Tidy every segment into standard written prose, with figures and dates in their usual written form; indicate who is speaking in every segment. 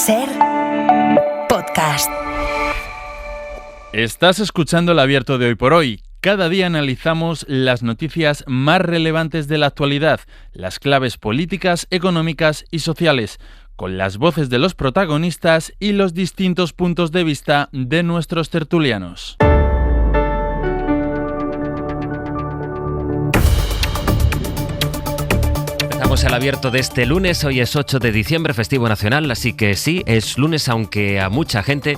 Speaker 1: SER Podcast.
Speaker 2: Estás escuchando El Abierto de Hoy por Hoy. Cada día analizamos las noticias más relevantes de la actualidad, las claves políticas, económicas y sociales, con las voces de los protagonistas y los distintos puntos de vista de nuestros tertulianos.
Speaker 3: Empezamos el abierto de este lunes, hoy es 8 de diciembre, festivo nacional, así que sí, es lunes, aunque a mucha gente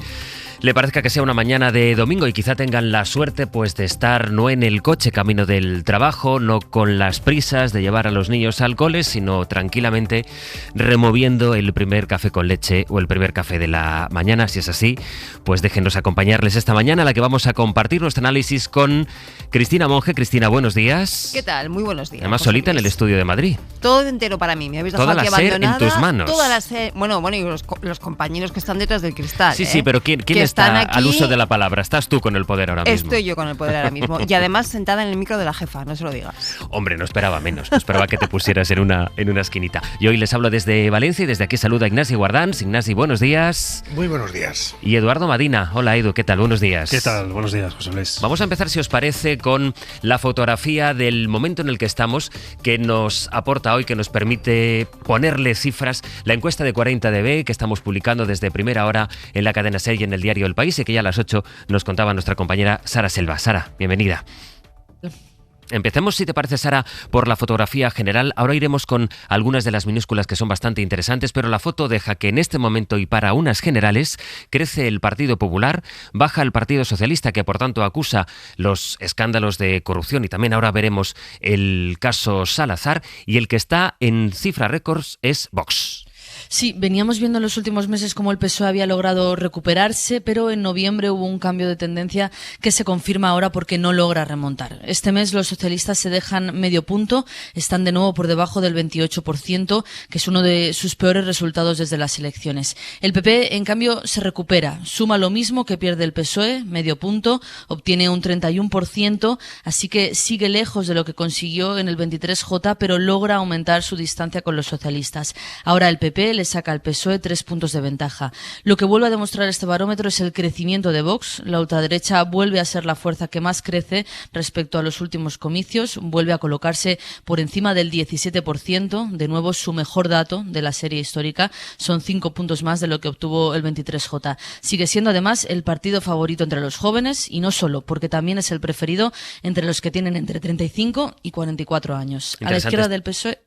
Speaker 3: le parezca que sea una mañana de domingo y quizá tengan la suerte pues de estar no en el coche camino del trabajo, no con las prisas de llevar a los niños al cole, sino tranquilamente removiendo el primer café con leche o el primer café de la mañana. Si es así, pues déjenos acompañarles esta mañana, a la que vamos a compartir nuestro análisis con Cristina Monge. Cristina, buenos días.
Speaker 4: ¿Qué tal? Muy buenos días.
Speaker 3: Además, solita en el estudio de Madrid.
Speaker 4: Todo entero para mí. Me habéis dejado
Speaker 3: Toda
Speaker 4: aquí
Speaker 3: la SER
Speaker 4: abandonada.
Speaker 3: en tus manos.
Speaker 4: Toda la SER. Bueno, y los compañeros que están detrás del cristal.
Speaker 3: Sí, pero ¿quién está
Speaker 4: aquí,
Speaker 3: al uso de la palabra? Estás tú con el poder ahora mismo.
Speaker 4: Estoy yo con el poder ahora mismo. Y además sentada en el micro de la jefa, no se lo digas.
Speaker 3: Hombre, no esperaba menos. No esperaba que te pusieras en una esquinita. Y hoy les hablo desde Valencia y desde aquí saluda a Ignasi Guardans. Ignasi, buenos días.
Speaker 5: Muy buenos días.
Speaker 3: Y Eduardo Madina. Hola, Edu, ¿qué tal? Buenos días.
Speaker 5: ¿Qué tal? Buenos días, José Luis.
Speaker 3: Vamos a empezar, si os parece, con la fotografía del momento en el que estamos, que nos aporta hoy, que nos permite ponerle cifras, la encuesta de 40DB que estamos publicando desde primera hora en la cadena SER y en el diario El País, y que ya a las 8 nos contaba nuestra compañera Sara Selva. Sara, bienvenida. Empecemos, si te parece, Sara, por la fotografía general. Ahora iremos con algunas de las minúsculas que son bastante interesantes, pero la foto deja que en este momento y para unas generales crece el Partido Popular, baja el Partido Socialista, que por tanto acusa los escándalos de corrupción, y también ahora veremos el caso Salazar, y el que está en cifra récords es Vox.
Speaker 6: Sí, veníamos viendo en los últimos meses cómo el PSOE había logrado recuperarse, pero en noviembre hubo un cambio de tendencia que se confirma ahora porque no logra remontar. Este mes los socialistas se dejan medio punto, están de nuevo por debajo del 28%, que es uno de sus peores resultados desde las elecciones. El PP, en cambio, se recupera, suma lo mismo que pierde el PSOE, medio punto, obtiene un 31%, así que sigue lejos de lo que consiguió en el 23J, pero logra aumentar su distancia con los socialistas. Ahora el PP le saca al PSOE 3 puntos de ventaja. Lo que vuelve a demostrar este barómetro es el crecimiento de Vox. La ultraderecha vuelve a ser la fuerza que más crece respecto a los últimos comicios, vuelve a colocarse por encima del 17%, de nuevo su mejor dato de la serie histórica, son 5 puntos más de lo que obtuvo el 23J. Sigue siendo además el partido favorito entre los jóvenes, y no solo, porque también es el preferido entre los que tienen entre 35 y 44 años. A la izquierda del PSOE...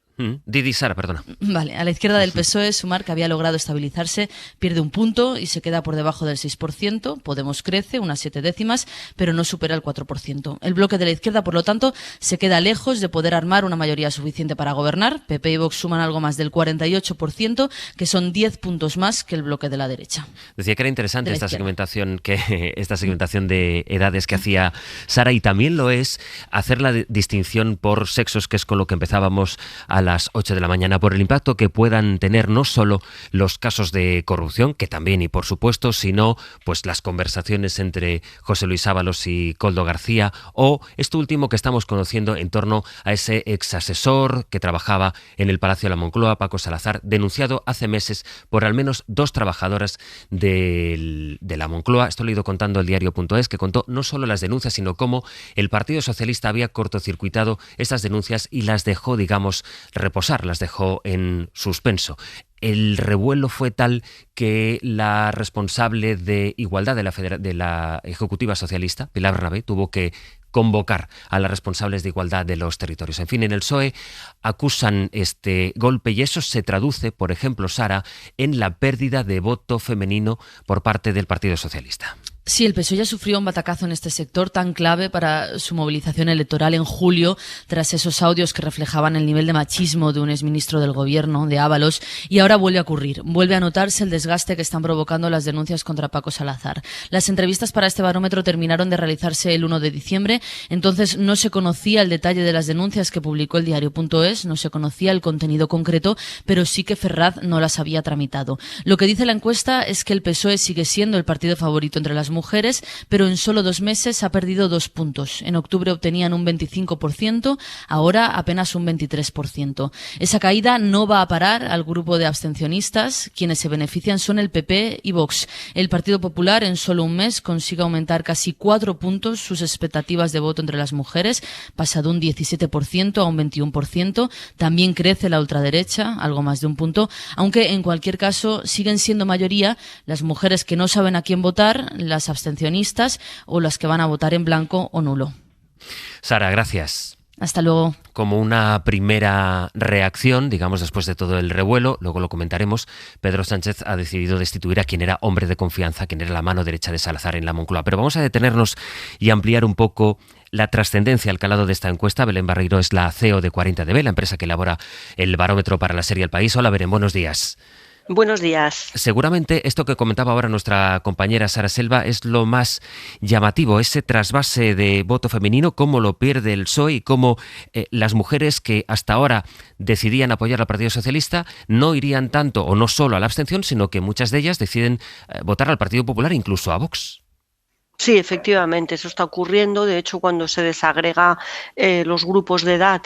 Speaker 3: Didi, Sara, perdona.
Speaker 6: Vale, a la izquierda del PSOE, Sumar, que había logrado estabilizarse, pierde un punto y se queda por debajo del 6%. Podemos crece unas 7 décimas, pero no supera el 4%. El bloque de la izquierda, por lo tanto, se queda lejos de poder armar una mayoría suficiente para gobernar. PP y Vox suman algo más del 48%, que son 10 puntos más que el bloque de la derecha.
Speaker 3: Decía que era interesante esta segmentación de edades que hacía Sara, y también lo es hacer la distinción por sexos, que es con lo que empezábamos a las 8 de la mañana, por el impacto que puedan tener no solo los casos de corrupción, que también y por supuesto, sino pues las conversaciones entre José Luis Ábalos y Koldo García, o esto último que estamos conociendo en torno a ese exasesor que trabajaba en el Palacio de la Moncloa, Paco Salazar, denunciado hace meses por al menos 2 trabajadoras de la Moncloa. Esto lo he ido contando el diario.es, que contó no solo las denuncias, sino cómo el Partido Socialista había cortocircuitado esas denuncias y las dejó, digamos, reposar, las dejó en suspenso. El revuelo fue tal que la responsable de Igualdad de la Ejecutiva Socialista, Pilar Bernabé, tuvo que convocar a las responsables de Igualdad de los territorios. En fin, en el PSOE acusan este golpe, y eso se traduce, por ejemplo, Sara, en la pérdida de voto femenino por parte del Partido Socialista.
Speaker 6: Sí, el PSOE ya sufrió un batacazo en este sector tan clave para su movilización electoral en julio, tras esos audios que reflejaban el nivel de machismo de un exministro del gobierno, de Ábalos, y ahora vuelve a ocurrir. Vuelve a notarse el desgaste que están provocando las denuncias contra Paco Salazar. Las entrevistas para este barómetro terminaron de realizarse el 1 de diciembre, entonces no se conocía el detalle de las denuncias que publicó el diario.es, no se conocía el contenido concreto, pero sí que Ferraz no las había tramitado. Lo que dice la encuesta es que el PSOE sigue siendo el partido favorito entre las las mujeres, pero en solo 2 meses ha perdido 2 puntos. En octubre obtenían un 25%, ahora apenas un 23%. Esa caída no va a parar al grupo de abstencionistas. Quienes se benefician son el PP y Vox. El Partido Popular en solo un mes consigue aumentar casi 4 puntos sus expectativas de voto entre las mujeres, pasa de un 17% a un 21%. También crece la ultraderecha, algo más de un punto, aunque en cualquier caso siguen siendo mayoría las mujeres que no saben a quién votar, las abstencionistas o las que van a votar en blanco o nulo.
Speaker 3: Sara, gracias.
Speaker 6: Hasta luego.
Speaker 3: Como una primera reacción, digamos, después de todo el revuelo, luego lo comentaremos, Pedro Sánchez ha decidido destituir a quien era hombre de confianza, quien era la mano derecha de Salazar en la Moncloa. Pero vamos a detenernos y ampliar un poco la trascendencia al calado de esta encuesta. Belén Barreiro es la CEO de 40DB, la empresa que elabora el barómetro para la serie El País. Hola, Belén, buenos días.
Speaker 7: Buenos días.
Speaker 3: Seguramente esto que comentaba ahora nuestra compañera Sara Selva es lo más llamativo, ese trasvase de voto femenino, cómo lo pierde el PSOE y cómo las mujeres que hasta ahora decidían apoyar al Partido Socialista no irían tanto o no solo a la abstención, sino que muchas de ellas deciden votar al Partido Popular, incluso a Vox.
Speaker 7: Sí, efectivamente, eso está ocurriendo. De hecho, cuando se desagrega los grupos de edad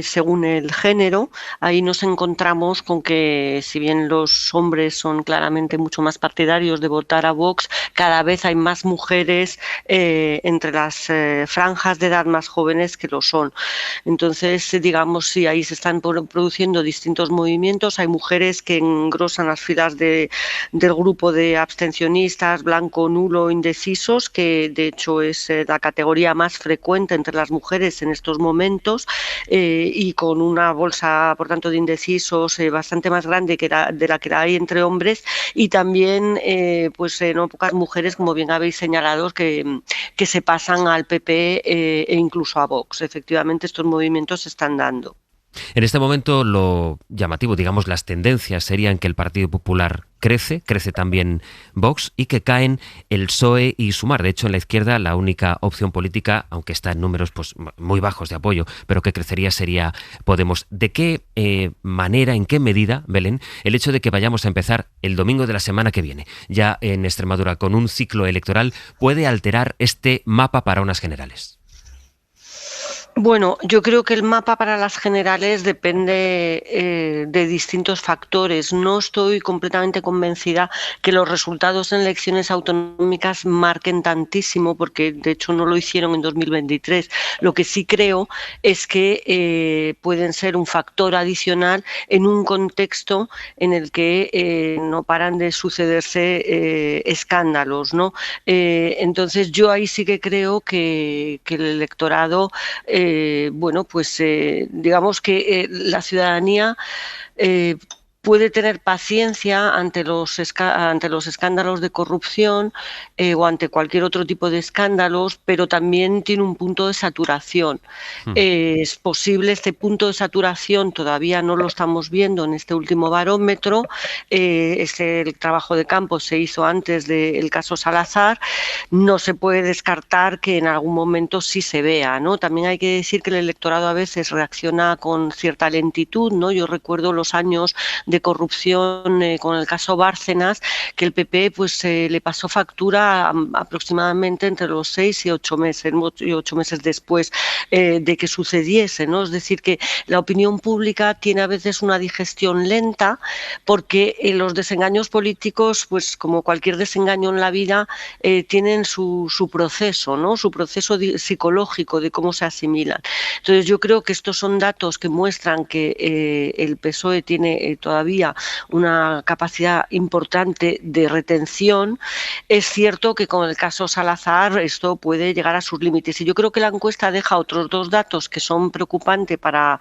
Speaker 7: según el género, ahí nos encontramos con que, si bien los hombres son claramente mucho más partidarios de votar a Vox, cada vez hay más mujeres entre las franjas de edad más jóvenes que lo son. Entonces, digamos, sí, ahí se están produciendo distintos movimientos. Hay mujeres que engrosan las filas del grupo de abstencionistas, blanco, nulo, indecisos, que de hecho es la categoría más frecuente entre las mujeres en estos momentos, y con una bolsa, por tanto, de indecisos bastante más grande de la que hay entre hombres, y también pues no pocas mujeres, como bien habéis señalado, que se pasan al PP e incluso a Vox. Efectivamente, estos movimientos se están dando.
Speaker 3: En este momento lo llamativo, digamos, las tendencias serían que el Partido Popular crece también Vox, y que caen el PSOE y Sumar. De hecho, en la izquierda la única opción política, aunque está en números pues muy bajos de apoyo, pero que crecería, sería Podemos. ¿De qué manera, en qué medida, Belén, el hecho de que vayamos a empezar el domingo de la semana que viene, ya en Extremadura, con un ciclo electoral, puede alterar este mapa para unas generales?
Speaker 7: Bueno, yo creo que el mapa para las generales depende de distintos factores. No estoy completamente convencida que los resultados en elecciones autonómicas marquen tantísimo, porque de hecho no lo hicieron en 2023. Lo que sí creo es que pueden ser un factor adicional en un contexto en el que no paran de sucederse escándalos, ¿no? Entonces yo ahí sí que creo que el electorado bueno, pues digamos que la ciudadanía puede tener paciencia ante los escándalos de corrupción o ante cualquier otro tipo de escándalos, pero también tiene un punto de saturación. Es posible este punto de saturación, todavía no lo estamos viendo en este último barómetro. El trabajo de campo se hizo antes del caso Salazar. No se puede descartar que en algún momento sí se vea, ¿no? También hay que decir que el electorado a veces reacciona con cierta lentitud, ¿no? Yo recuerdo los años de corrupción con el caso Bárcenas, que el PP pues le pasó factura aproximadamente entre los 6 y 8 meses después de que sucediese, ¿no? Es decir, que la opinión pública tiene a veces una digestión lenta, porque los desengaños políticos, pues como cualquier desengaño en la vida, tienen su proceso, ¿no? Su proceso psicológico de cómo se asimilan. Entonces yo creo que estos son datos que muestran que el PSOE tiene todavía una capacidad importante de retención. Es cierto que con el caso Salazar esto puede llegar a sus límites, y yo creo que la encuesta deja otros 2 datos que son preocupantes para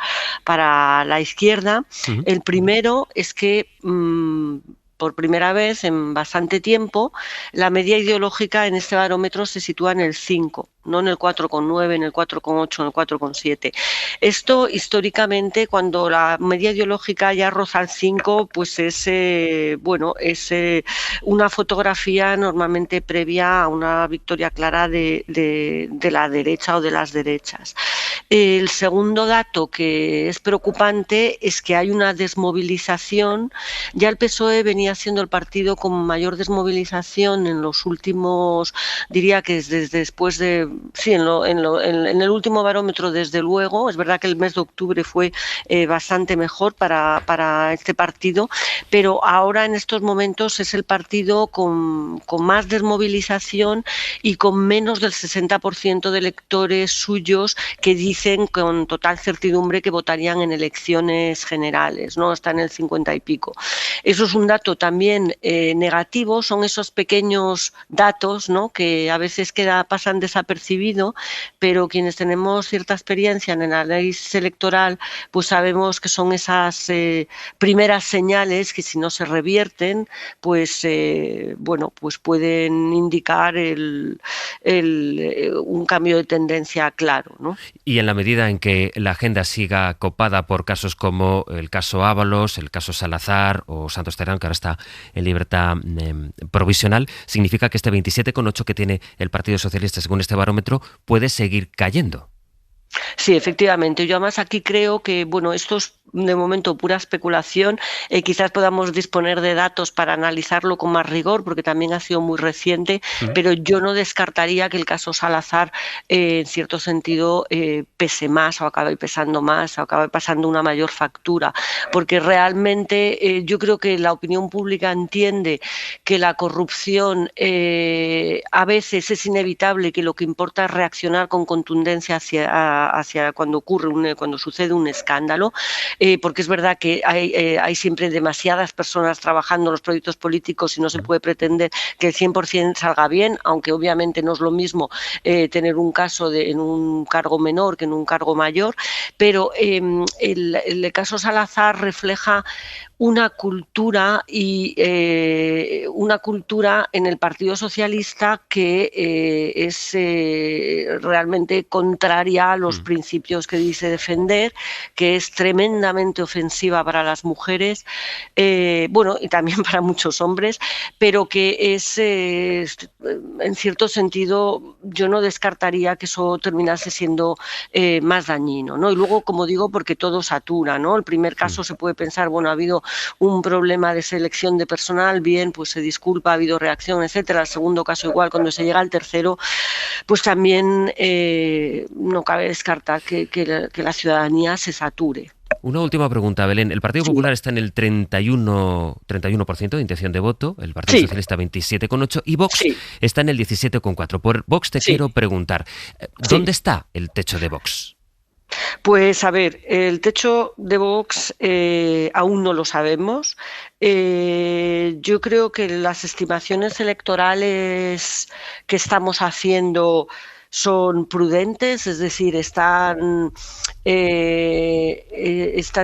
Speaker 7: la izquierda. El primero es que por primera vez en bastante tiempo la media ideológica en este barómetro se sitúa en el 5, no en el 4,9, en el 4,8, en el 4,7. Esto históricamente, cuando la media ideológica ya roza el 5, pues es una fotografía normalmente previa a una victoria clara de la derecha o de las derechas. El segundo dato que es preocupante es que hay una desmovilización. Ya el PSOE venía siendo el partido con mayor desmovilización en los últimos, diría que desde después de, sí, en el último barómetro desde luego. Es verdad que el mes de octubre fue bastante mejor para este partido, pero ahora en estos momentos es el partido con más desmovilización y con menos del 60% de electores suyos que dicen con total certidumbre que votarían en elecciones generales, ¿no? Está en el 50 y pico. Eso es un dato también negativo, son esos pequeños datos, ¿no?, que a veces pasan desapercibido, pero quienes tenemos cierta experiencia en el análisis electoral, pues sabemos que son esas primeras señales que si no se revierten, pues pues pueden indicar un cambio de tendencia claro, ¿no?
Speaker 3: Y en la medida en que la agenda siga copada por casos como el caso Ábalos, el caso Salazar o Santos Terán, que ahora está en libertad provisional, significa que este 27,8 que tiene el Partido Socialista según este barómetro puede seguir cayendo.
Speaker 7: Sí, efectivamente. Yo además aquí creo que, esto es de momento pura especulación. Quizás podamos disponer de datos para analizarlo con más rigor, porque también ha sido muy reciente, pero yo no descartaría que el caso Salazar, en cierto sentido, pese más o acabe pesando más o acabe pasando una mayor factura, porque realmente yo creo que la opinión pública entiende que la corrupción a veces es inevitable, que lo que importa es reaccionar con contundencia hacia cuando sucede un escándalo. Porque es verdad que hay siempre demasiadas personas trabajando en los proyectos políticos y no se puede pretender que el 100% salga bien, aunque obviamente no es lo mismo tener un caso en un cargo menor que en un cargo mayor, pero el caso Salazar refleja una cultura en el Partido Socialista que es realmente contraria a los principios que dice defender, que es tremendamente ofensiva para las mujeres, y también para muchos hombres, pero que es, en cierto sentido, yo no descartaría que eso terminase siendo más dañino, ¿no? Y luego, como digo, porque todo satura, ¿no? El primer caso se puede pensar, ha habido un problema de selección de personal, bien, pues se disculpa, ha habido reacción, etcétera. El segundo caso igual, cuando se llega al tercero, pues también no cabe descartar que la ciudadanía se sature.
Speaker 3: Una última pregunta, Belén. El Partido Popular está en el 31% de intención de voto, el Partido Socialista 27,8% y Vox está en el 17,4%. Por Vox te quiero preguntar, ¿dónde está el techo de Vox?
Speaker 7: Pues a ver, el techo de Vox aún no lo sabemos. Yo creo que las estimaciones electorales que estamos haciendo son prudentes, es decir, están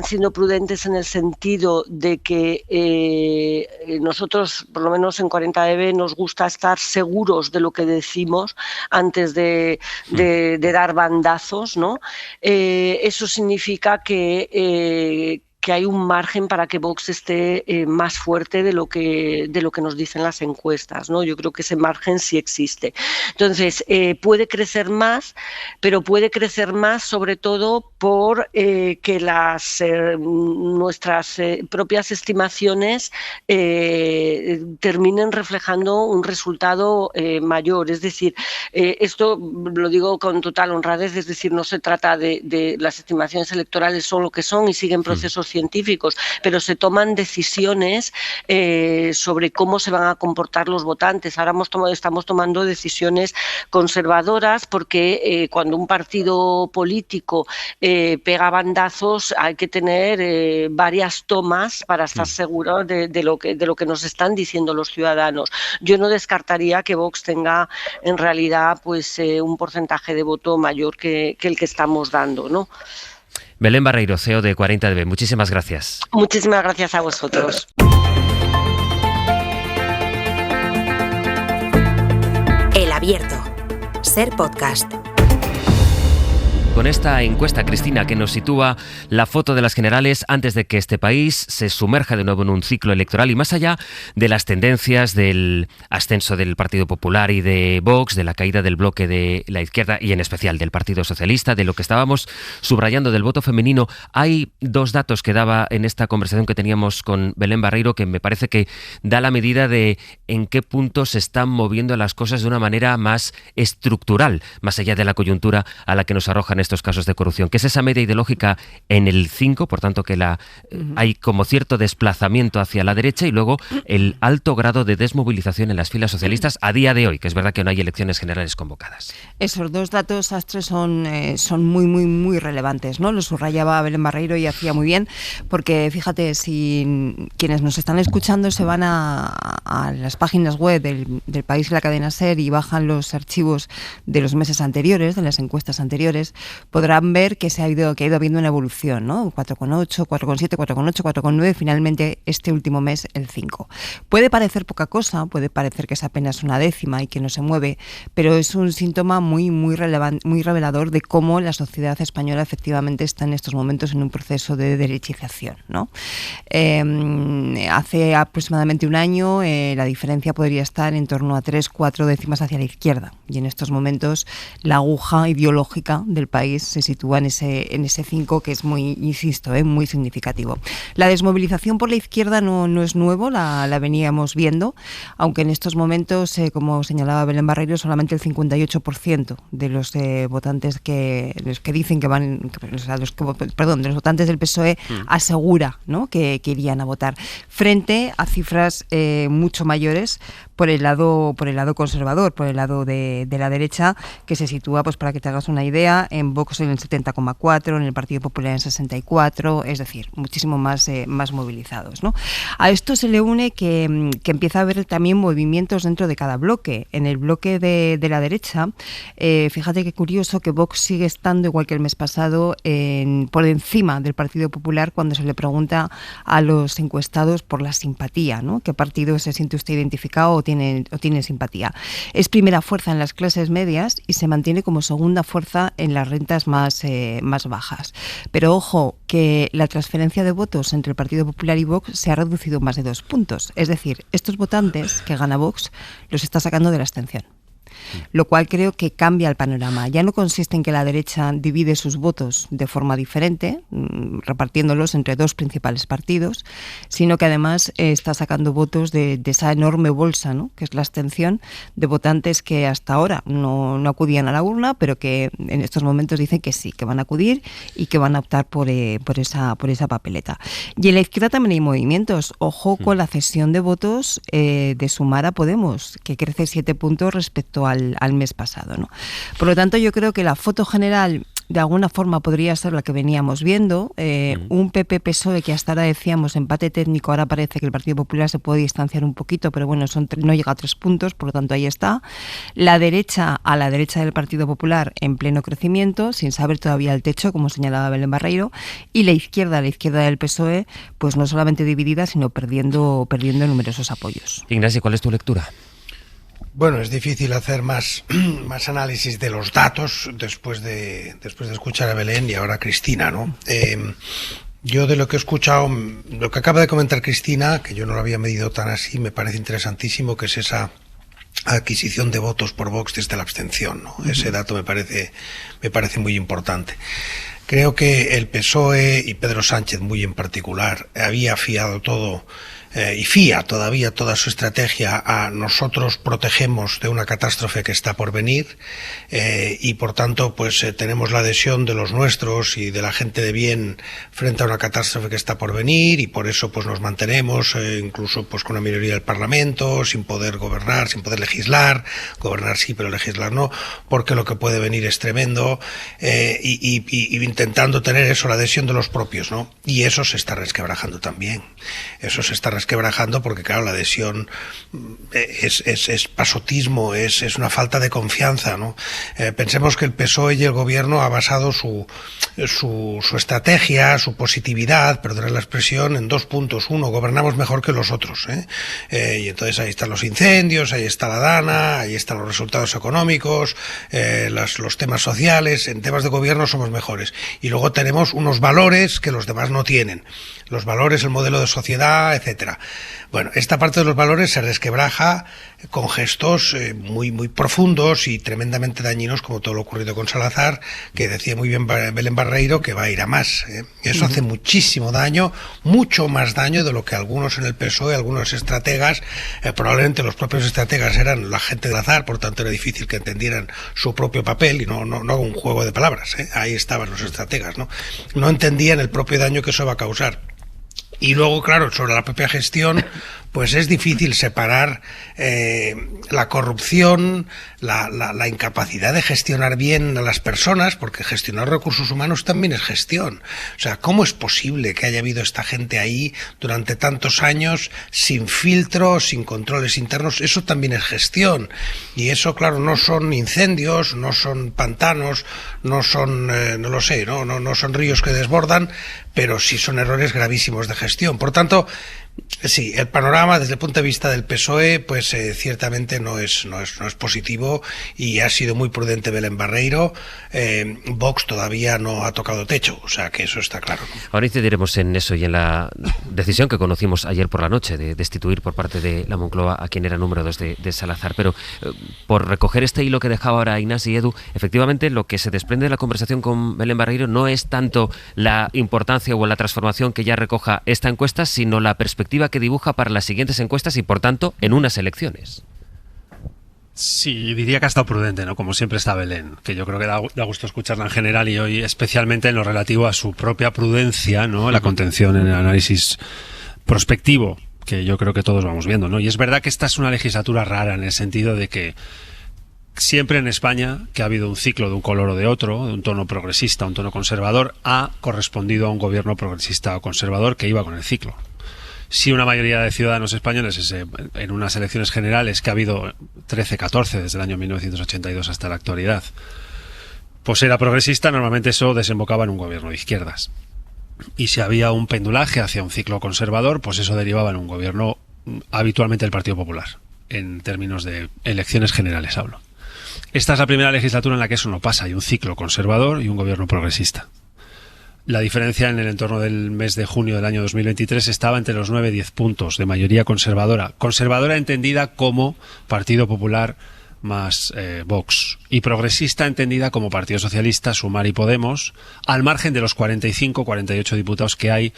Speaker 7: siendo prudentes en el sentido de que nosotros, por lo menos en 40dB, nos gusta estar seguros de lo que decimos antes de dar bandazos, ¿no? Eso significa que hay un margen para que Vox esté más fuerte de lo que nos dicen las encuestas, ¿no? Yo creo que ese margen sí existe. Entonces, puede crecer más, pero puede crecer más sobre todo por que nuestras propias estimaciones terminen reflejando un resultado mayor. Es decir, esto lo digo con total honradez, es decir, no se trata de las estimaciones electorales son lo que son y siguen procesos científicos, pero se toman decisiones sobre cómo se van a comportar los votantes. Ahora estamos tomando decisiones conservadoras porque cuando un partido político pega bandazos hay que tener varias tomas para estar seguro de lo que nos están diciendo los ciudadanos. Yo no descartaría que Vox tenga en realidad pues un porcentaje de voto mayor que el que estamos dando, ¿no?
Speaker 3: Belén Barreiro, CEO de 40dB, muchísimas gracias.
Speaker 7: Muchísimas gracias a vosotros.
Speaker 1: El Abierto. Ser podcast.
Speaker 3: con esta encuesta, Cristina, que nos sitúa la foto de las generales antes de que este país se sumerja de nuevo en un ciclo electoral y más allá de las tendencias del ascenso del Partido Popular y de Vox, de la caída del bloque de la izquierda y en especial del Partido Socialista, de lo que estábamos subrayando del voto femenino. Hay dos datos que daba en esta conversación que teníamos con Belén Barreiro que me parece que da la medida de en qué punto se están moviendo las cosas de una manera más estructural, más allá de la coyuntura a la que nos arrojan estos casos de corrupción, que es esa media ideológica en el 5, por tanto que hay como cierto desplazamiento hacia la derecha, y luego el alto grado de desmovilización en las filas socialistas a día de hoy, que es verdad que no hay elecciones generales convocadas.
Speaker 4: Esos dos datos, Astre, son muy relevantes, ¿no? Lo subrayaba Belén Barreiro y hacía muy bien, porque fíjate, si quienes nos están escuchando se van a las páginas web del País y la cadena SER y bajan los archivos de los meses anteriores, de las encuestas anteriores, podrán ver que ha ido habiendo una evolución, ¿no? 4,8, 4,7, 4,8, 4,9, finalmente este último mes el 5. Puede parecer poca cosa, puede parecer que es apenas una décima y que no se mueve, pero es un síntoma muy relevante, muy revelador de cómo la sociedad española efectivamente está en estos momentos en un proceso de derechización, ¿no? Hace aproximadamente un año la diferencia podría estar en torno a 3-4 décimas hacia la izquierda, y en estos momentos la aguja ideológica del país se sitúa en ese 5, que es muy, insisto, muy significativo. La desmovilización por la izquierda no es nuevo, la veníamos viendo, aunque en estos momentos, como señalaba Belén Barreiro, solamente el 58% de los votantes de los votantes del PSOE asegura, ¿no?, que irían a votar, frente a cifras mucho mayores por el lado conservador, por el lado de la derecha, que se sitúa, pues para que te hagas una idea, en Vox en el 70,4, en el Partido Popular en 64, es decir, muchísimo más movilizados, ¿no? A esto se le une que empieza a haber también movimientos dentro de cada bloque. En el bloque de la derecha, fíjate qué curioso que Vox sigue estando, igual que el mes pasado, por encima del Partido Popular cuando se le pregunta a los encuestados por la simpatía, ¿no? ¿Qué partido se siente usted identificado o tiene simpatía? Es primera fuerza en las clases medias y se mantiene como segunda fuerza en las rentas más bajas. Pero ojo, que la transferencia de votos entre el Partido Popular y Vox se ha reducido más de 2 puntos. Es decir, estos votantes que gana Vox los está sacando de la abstención. Lo cual creo que cambia el panorama. Ya no consiste en que la derecha divide sus votos de forma diferente, repartiéndolos entre dos principales partidos, sino que además está sacando votos de esa enorme bolsa, ¿no?, que es la abstención, de votantes que hasta ahora no acudían a la urna, pero que en estos momentos dicen que sí, que van a acudir y que van a optar por esa papeleta. Y en la izquierda también hay movimientos. Ojo con la cesión de votos de Sumar a Podemos, que crece 7 puntos respecto al mes pasado, ¿no? Por lo tanto, yo creo que la foto general de alguna forma podría ser la que veníamos viendo, un PP-PSOE que hasta ahora decíamos empate técnico, ahora parece que el Partido Popular se puede distanciar un poquito, pero bueno, no llega a 3 puntos, por lo tanto ahí está. La derecha, a la derecha del Partido Popular en pleno crecimiento, sin saber todavía el techo, como señalaba Belén Barreiro, y la izquierda del PSOE, pues no solamente dividida, sino perdiendo numerosos apoyos.
Speaker 3: Ignacio, ¿cuál es tu lectura?
Speaker 5: Bueno, es difícil hacer más análisis de los datos después de escuchar a Belén y ahora a Cristina, ¿no? Yo de lo que he escuchado, lo que acaba de comentar Cristina, que yo no lo había medido tan así, me parece interesantísimo, que es esa adquisición de votos por Vox desde la abstención, ¿no? Ese dato me parece muy importante. Creo que el PSOE y Pedro Sánchez muy en particular había fiado todo y fía todavía toda su estrategia a nosotros protegemos de una catástrofe que está por venir y por tanto pues tenemos la adhesión de los nuestros y de la gente de bien frente a una catástrofe que está por venir y por eso pues nos mantenemos incluso pues con una minoría del Parlamento, sin poder gobernar, sin poder legislar, gobernar sí pero legislar no, porque lo que puede venir es tremendo y intentando tener eso, la adhesión de los propios, ¿no? Y eso se está resquebrajando también, eso se está resquebrajando porque, claro, la adhesión es pasotismo, es una falta de confianza, ¿no? Pensemos que el PSOE y el gobierno ha basado su estrategia, su positividad, perdonad la expresión, en 2 puntos. Uno, gobernamos mejor que los otros, y entonces ahí están los incendios, ahí está la Dana, ahí están los resultados económicos, los temas sociales. En temas de gobierno somos mejores. Y luego tenemos unos valores que los demás no tienen. Los valores, el modelo de sociedad, etcétera. Bueno, esta parte de los valores se resquebraja con gestos muy profundos y tremendamente dañinos, como todo lo ocurrido con Salazar, que decía muy bien Belén Barreiro que va a ir a más. Eso hace muchísimo daño, mucho más daño de lo que algunos en el PSOE, algunos estrategas, probablemente los propios estrategas eran la gente del azar, por tanto era difícil que entendieran su propio papel, y no un juego de palabras, ahí estaban los estrategas, no entendían el propio daño que eso va a causar. Y luego, claro, sobre la propia gestión, pues es difícil separar la corrupción, la incapacidad de gestionar bien a las personas, porque gestionar recursos humanos también es gestión. O sea, ¿cómo es posible que haya habido esta gente ahí durante tantos años sin filtros, sin controles internos? Eso también es gestión. Y eso, claro, no son incendios, no son pantanos, no son, no son ríos que desbordan, pero sí son errores gravísimos de gestión. Por tanto, sí, el panorama desde el punto de vista del PSOE, pues ciertamente no es positivo, y ha sido muy prudente Belén Barreiro. Vox todavía no ha tocado techo, o sea que eso está claro, ¿no?
Speaker 3: Ahora incidiremos en eso y en la decisión que conocimos ayer por la noche de destituir por parte de la Moncloa a quien era número 2 de Salazar. Pero por recoger este hilo que dejaba ahora Inés y Edu, efectivamente lo que se desprende de la conversación con Belén Barreiro no es tanto la importancia o la transformación que ya recoja esta encuesta, sino la perspectiva que dibuja para las siguientes encuestas y, por tanto, en unas elecciones.
Speaker 8: Sí, diría que ha estado prudente, ¿no? Como siempre está Belén, que yo creo que da gusto escucharla en general, y hoy especialmente en lo relativo a su propia prudencia, ¿no? La contención en el análisis prospectivo, que yo creo que todos vamos viendo, ¿no? Y es verdad que esta es una legislatura rara en el sentido de que siempre en España, que ha habido un ciclo de un color o de otro, de un tono progresista, un tono conservador, ha correspondido a un gobierno progresista o conservador que iba con el ciclo. Si una mayoría de ciudadanos españoles en unas elecciones generales que ha habido 13-14 desde el año 1982 hasta la actualidad, pues era progresista, normalmente eso desembocaba en un gobierno de izquierdas. Y si había un pendulaje hacia un ciclo conservador, pues eso derivaba en un gobierno habitualmente del Partido Popular, en términos de elecciones generales hablo. Esta es la primera legislatura en la que eso no pasa, hay un ciclo conservador y un gobierno progresista. La diferencia en el entorno del mes de junio del año 2023 estaba entre los 9 y 10 puntos de mayoría conservadora. Conservadora entendida como Partido Popular más Vox, y progresista entendida como Partido Socialista, Sumar y Podemos, al margen de los 45-48 diputados que hay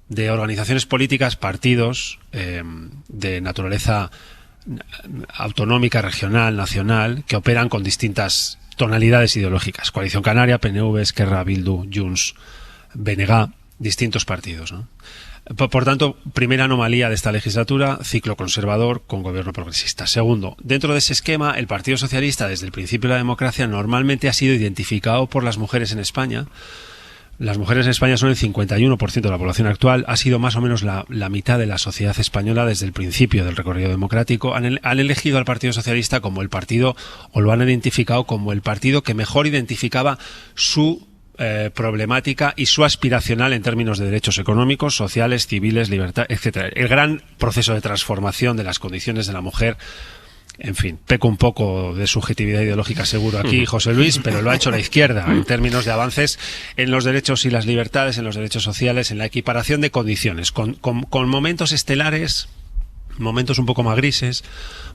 Speaker 8: de organizaciones políticas, partidos de naturaleza autonómica, regional, nacional, que operan con distintas tonalidades ideológicas. Coalición Canaria, PNV, Esquerra, Bildu, Junts, BNG, distintos partidos, ¿no? Por tanto, primera anomalía de esta legislatura, ciclo conservador con gobierno progresista. Segundo, dentro de ese esquema, el Partido Socialista, desde el principio de la democracia, normalmente ha sido identificado por las mujeres en España. Las mujeres en España son el 51% de la población actual, ha sido más o menos la mitad de la sociedad española desde el principio del recorrido democrático. Han elegido al Partido Socialista como el partido, o lo han identificado como el partido que mejor identificaba su problemática y su aspiracional en términos de derechos económicos, sociales, civiles, libertad, etcétera. El gran proceso de transformación de las condiciones de la mujer. En fin, peco un poco de subjetividad ideológica seguro aquí, José Luis, pero lo ha hecho la izquierda en términos de avances en los derechos y las libertades, en los derechos sociales, en la equiparación de condiciones, con momentos estelares, momentos un poco más grises,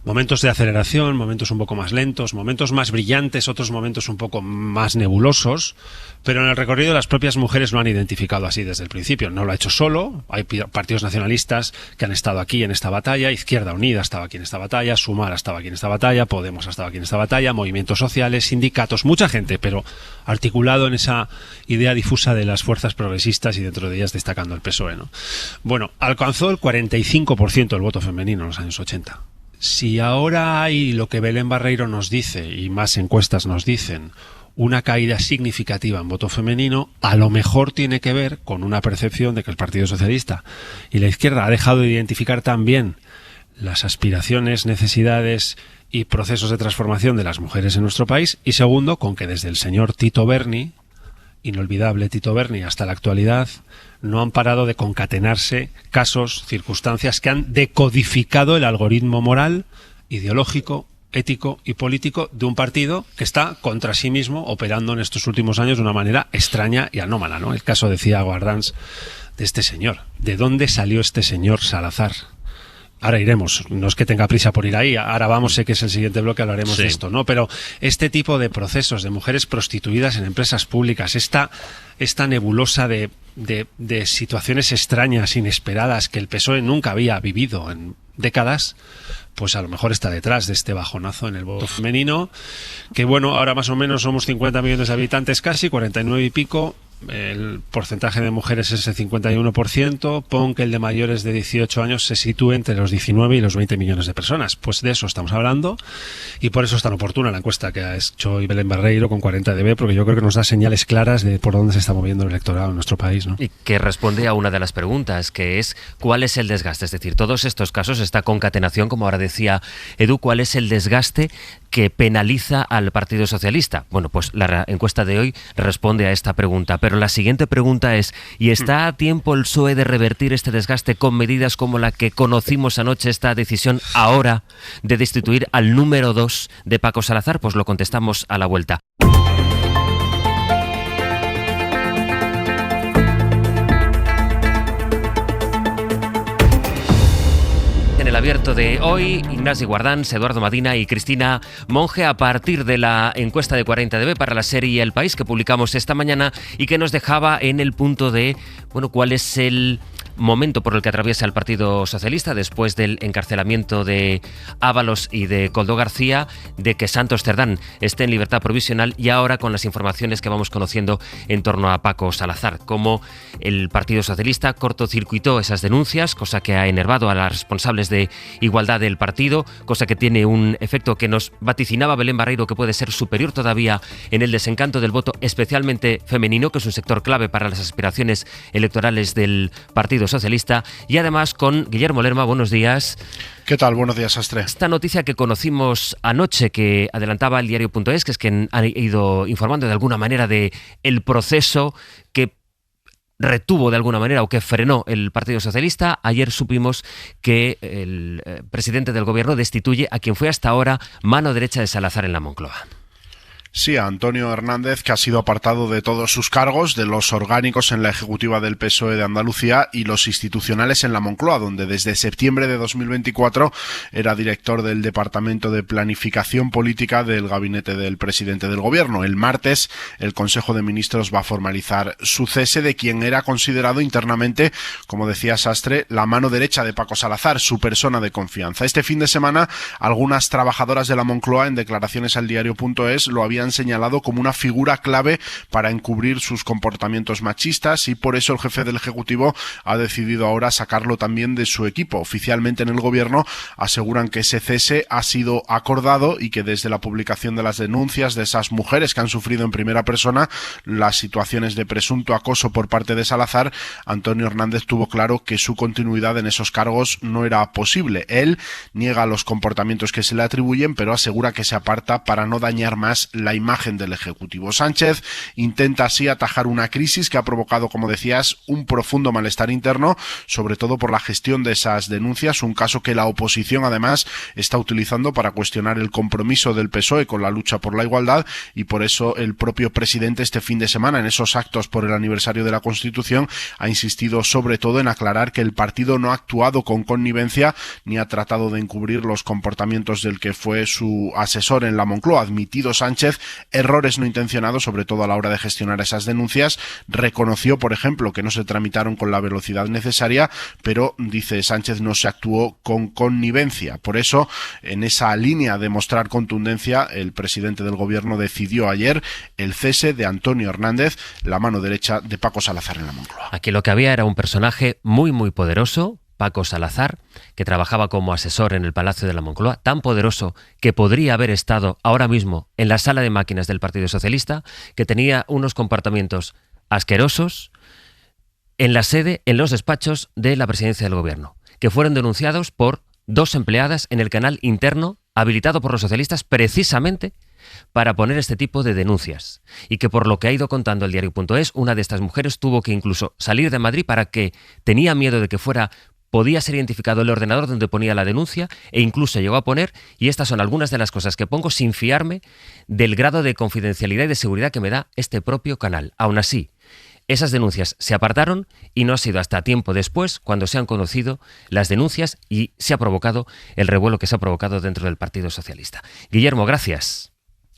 Speaker 8: momentos de aceleración, momentos un poco más lentos, momentos más brillantes, otros momentos un poco más nebulosos, pero en el recorrido las propias mujeres lo han identificado así desde el principio. No lo ha hecho solo, hay partidos nacionalistas que han estado aquí en esta batalla, Izquierda Unida estaba aquí en esta batalla, Sumar estaba aquí en esta batalla, Podemos estaba aquí en esta batalla, movimientos sociales, sindicatos, mucha gente, pero articulado en esa idea difusa de las progresistas y dentro de ellas destacando el PSOE, ¿no? Bueno, alcanzó el 45% del voto femenino en los años 80. Si ahora hay lo que Belén Barreiro nos dice, y más encuestas nos dicen, una caída significativa en voto femenino, a lo mejor tiene que ver con una percepción de que el Partido Socialista y la izquierda ha dejado de identificar también las aspiraciones, necesidades y procesos de transformación de las mujeres en nuestro país, y segundo, con que desde el señor Tito Berni, inolvidable Tito Berni, hasta la actualidad, no han parado de concatenarse casos, circunstancias que han decodificado el algoritmo moral, ideológico, ético y político de un partido que está contra sí mismo operando en estos últimos años de una manera extraña y anómala, ¿no? El caso, decía Guardans, de este señor. ¿De dónde salió este señor Salazar? Ahora iremos, no es que tenga prisa por ir ahí, ahora vamos, sé que es el siguiente bloque, hablaremos de esto, ¿no? Pero este tipo de procesos de mujeres prostituidas en empresas públicas, esta nebulosa de situaciones extrañas, inesperadas, que el PSOE nunca había vivido en décadas, pues a lo mejor está detrás de este bajonazo en el voto femenino, que bueno, ahora más o menos somos 50 millones de habitantes casi, 49 y pico. El porcentaje de mujeres es el 51%, pon que el de mayores de 18 años se sitúe entre los 19 y los 20 millones de personas. Pues de eso estamos hablando, y por eso es tan oportuna la encuesta que ha hecho hoy Belén Barreiro con 40dB, porque yo creo que nos da señales claras de por dónde se está moviendo el electorado en nuestro país, ¿no?
Speaker 3: Y que responde a una de las preguntas, que es ¿cuál es el desgaste? Es decir, todos estos casos, esta concatenación, como ahora decía Edu, ¿cuál es el desgaste que penaliza al Partido Socialista? Bueno, pues la encuesta de hoy responde a esta pregunta, pero la siguiente pregunta es, ¿y está a tiempo el PSOE de revertir este desgaste con medidas como la que conocimos anoche, esta decisión ahora de destituir al número 2 de Paco Salazar? Pues lo contestamos a la vuelta. En el abierto de hoy, Ignasi Guardans, Eduardo Madina y Cristina Monge, a partir de la encuesta de 40dB para la serie El País que publicamos esta mañana y que nos dejaba en el punto de, bueno, cuál es el momento por el que atraviesa el Partido Socialista después del encarcelamiento de Ábalos y de Koldo García, de que Santos Cerdán esté en libertad provisional, y ahora con las informaciones que vamos conociendo en torno a Paco Salazar, cómo el Partido Socialista cortocircuitó esas denuncias, cosa que ha enervado a las responsables de igualdad del partido, cosa que tiene un efecto que nos vaticinaba Belén Barreiro, que puede ser superior todavía en el desencanto del voto, especialmente femenino, que es un sector clave para las aspiraciones electorales del Partido Socialista, y además con Guillermo Lerma. Buenos días.
Speaker 9: ¿Qué tal? Buenos días, Astre.
Speaker 3: Esta noticia que conocimos anoche, que adelantaba el diario.es, que es quien ha ido informando de alguna manera de el proceso que retuvo de alguna manera o que frenó el Partido Socialista. Ayer supimos que el presidente del gobierno destituye a quien fue hasta ahora mano derecha de Salazar en la Moncloa.
Speaker 9: Sí, a Antonio Hernández, que ha sido apartado de todos sus cargos, de los orgánicos en la ejecutiva del PSOE de Andalucía y los institucionales en la Moncloa, donde desde septiembre de 2024 era director del Departamento de Planificación Política del gabinete del presidente del gobierno. El martes, el Consejo de Ministros va a formalizar su cese de quien era considerado internamente, como decía Sastre, la mano derecha de Paco Salazar, su persona de confianza. Este fin de semana, algunas trabajadoras de la Moncloa, en declaraciones al diario.es, lo habían señalado como una figura clave para encubrir sus comportamientos machistas, y por eso el jefe del Ejecutivo ha decidido ahora sacarlo también de su equipo. Oficialmente en el gobierno aseguran que ese cese ha sido acordado y que desde la publicación de las denuncias de esas mujeres que han sufrido en primera persona las situaciones de presunto acoso por parte de Salazar, Antonio Hernández tuvo claro que su continuidad en esos cargos no era posible. Él niega los comportamientos que se le atribuyen, pero asegura que se aparta para no dañar más la imagen del Ejecutivo. Sánchez intenta así atajar una crisis que ha provocado, como decías, un profundo malestar interno, sobre todo por la gestión de esas denuncias, un caso que la oposición además está utilizando para cuestionar el compromiso del PSOE con la lucha por la igualdad, y por eso el propio presidente este fin de semana, en esos actos por el aniversario de la Constitución, ha insistido sobre todo en aclarar que el partido no ha actuado con connivencia ni ha tratado de encubrir los comportamientos del que fue su asesor en la Moncloa. Admitido Sánchez errores no intencionados, sobre todo a la hora de gestionar esas denuncias. Reconoció, por ejemplo, que no se tramitaron con la velocidad necesaria, pero, dice Sánchez, no se actuó con connivencia. Por eso, en esa línea de mostrar contundencia, el presidente del gobierno decidió ayer el cese de Antonio Hernández, la mano derecha de Paco Salazar en la Moncloa.
Speaker 3: Aquí lo que había era un personaje muy, muy poderoso, Paco Salazar, que trabajaba como asesor en el Palacio de la Moncloa, tan poderoso que podría haber estado ahora mismo en la sala de máquinas del Partido Socialista, que tenía unos comportamientos asquerosos en la sede, en los despachos de la presidencia del gobierno, que fueron denunciados por 2 empleadas en el canal interno habilitado por los socialistas precisamente para poner este tipo de denuncias, y que por lo que ha ido contando el diario.es, una de estas mujeres tuvo que incluso salir de Madrid para que tenía miedo de que podía ser identificado el ordenador donde ponía la denuncia, e incluso llegó a poner, y estas son algunas de las cosas que pongo sin fiarme del grado de confidencialidad y de seguridad que me da este propio canal. Aún así, esas denuncias se apartaron y no ha sido hasta tiempo después cuando se han conocido las denuncias y se ha provocado el revuelo que se ha provocado dentro del Partido Socialista. Guillermo, gracias.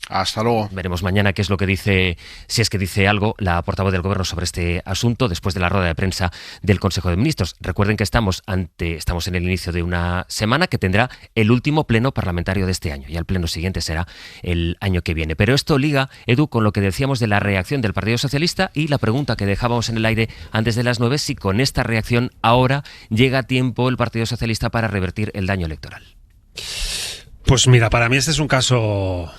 Speaker 9: Hasta luego.
Speaker 3: Veremos mañana qué es lo que dice, si es que dice algo, la portavoz del Gobierno sobre este asunto después de la rueda de prensa del Consejo de Ministros. Recuerden que estamos en el inicio de una semana que tendrá el último pleno parlamentario de este año, y el pleno siguiente será el año que viene. Pero esto liga, Edu, con lo que decíamos de la reacción del Partido Socialista y la pregunta que dejábamos en el aire antes de las 9, si con esta reacción ahora llega a tiempo el Partido Socialista para revertir el daño electoral.
Speaker 8: Pues mira, para mí este es un caso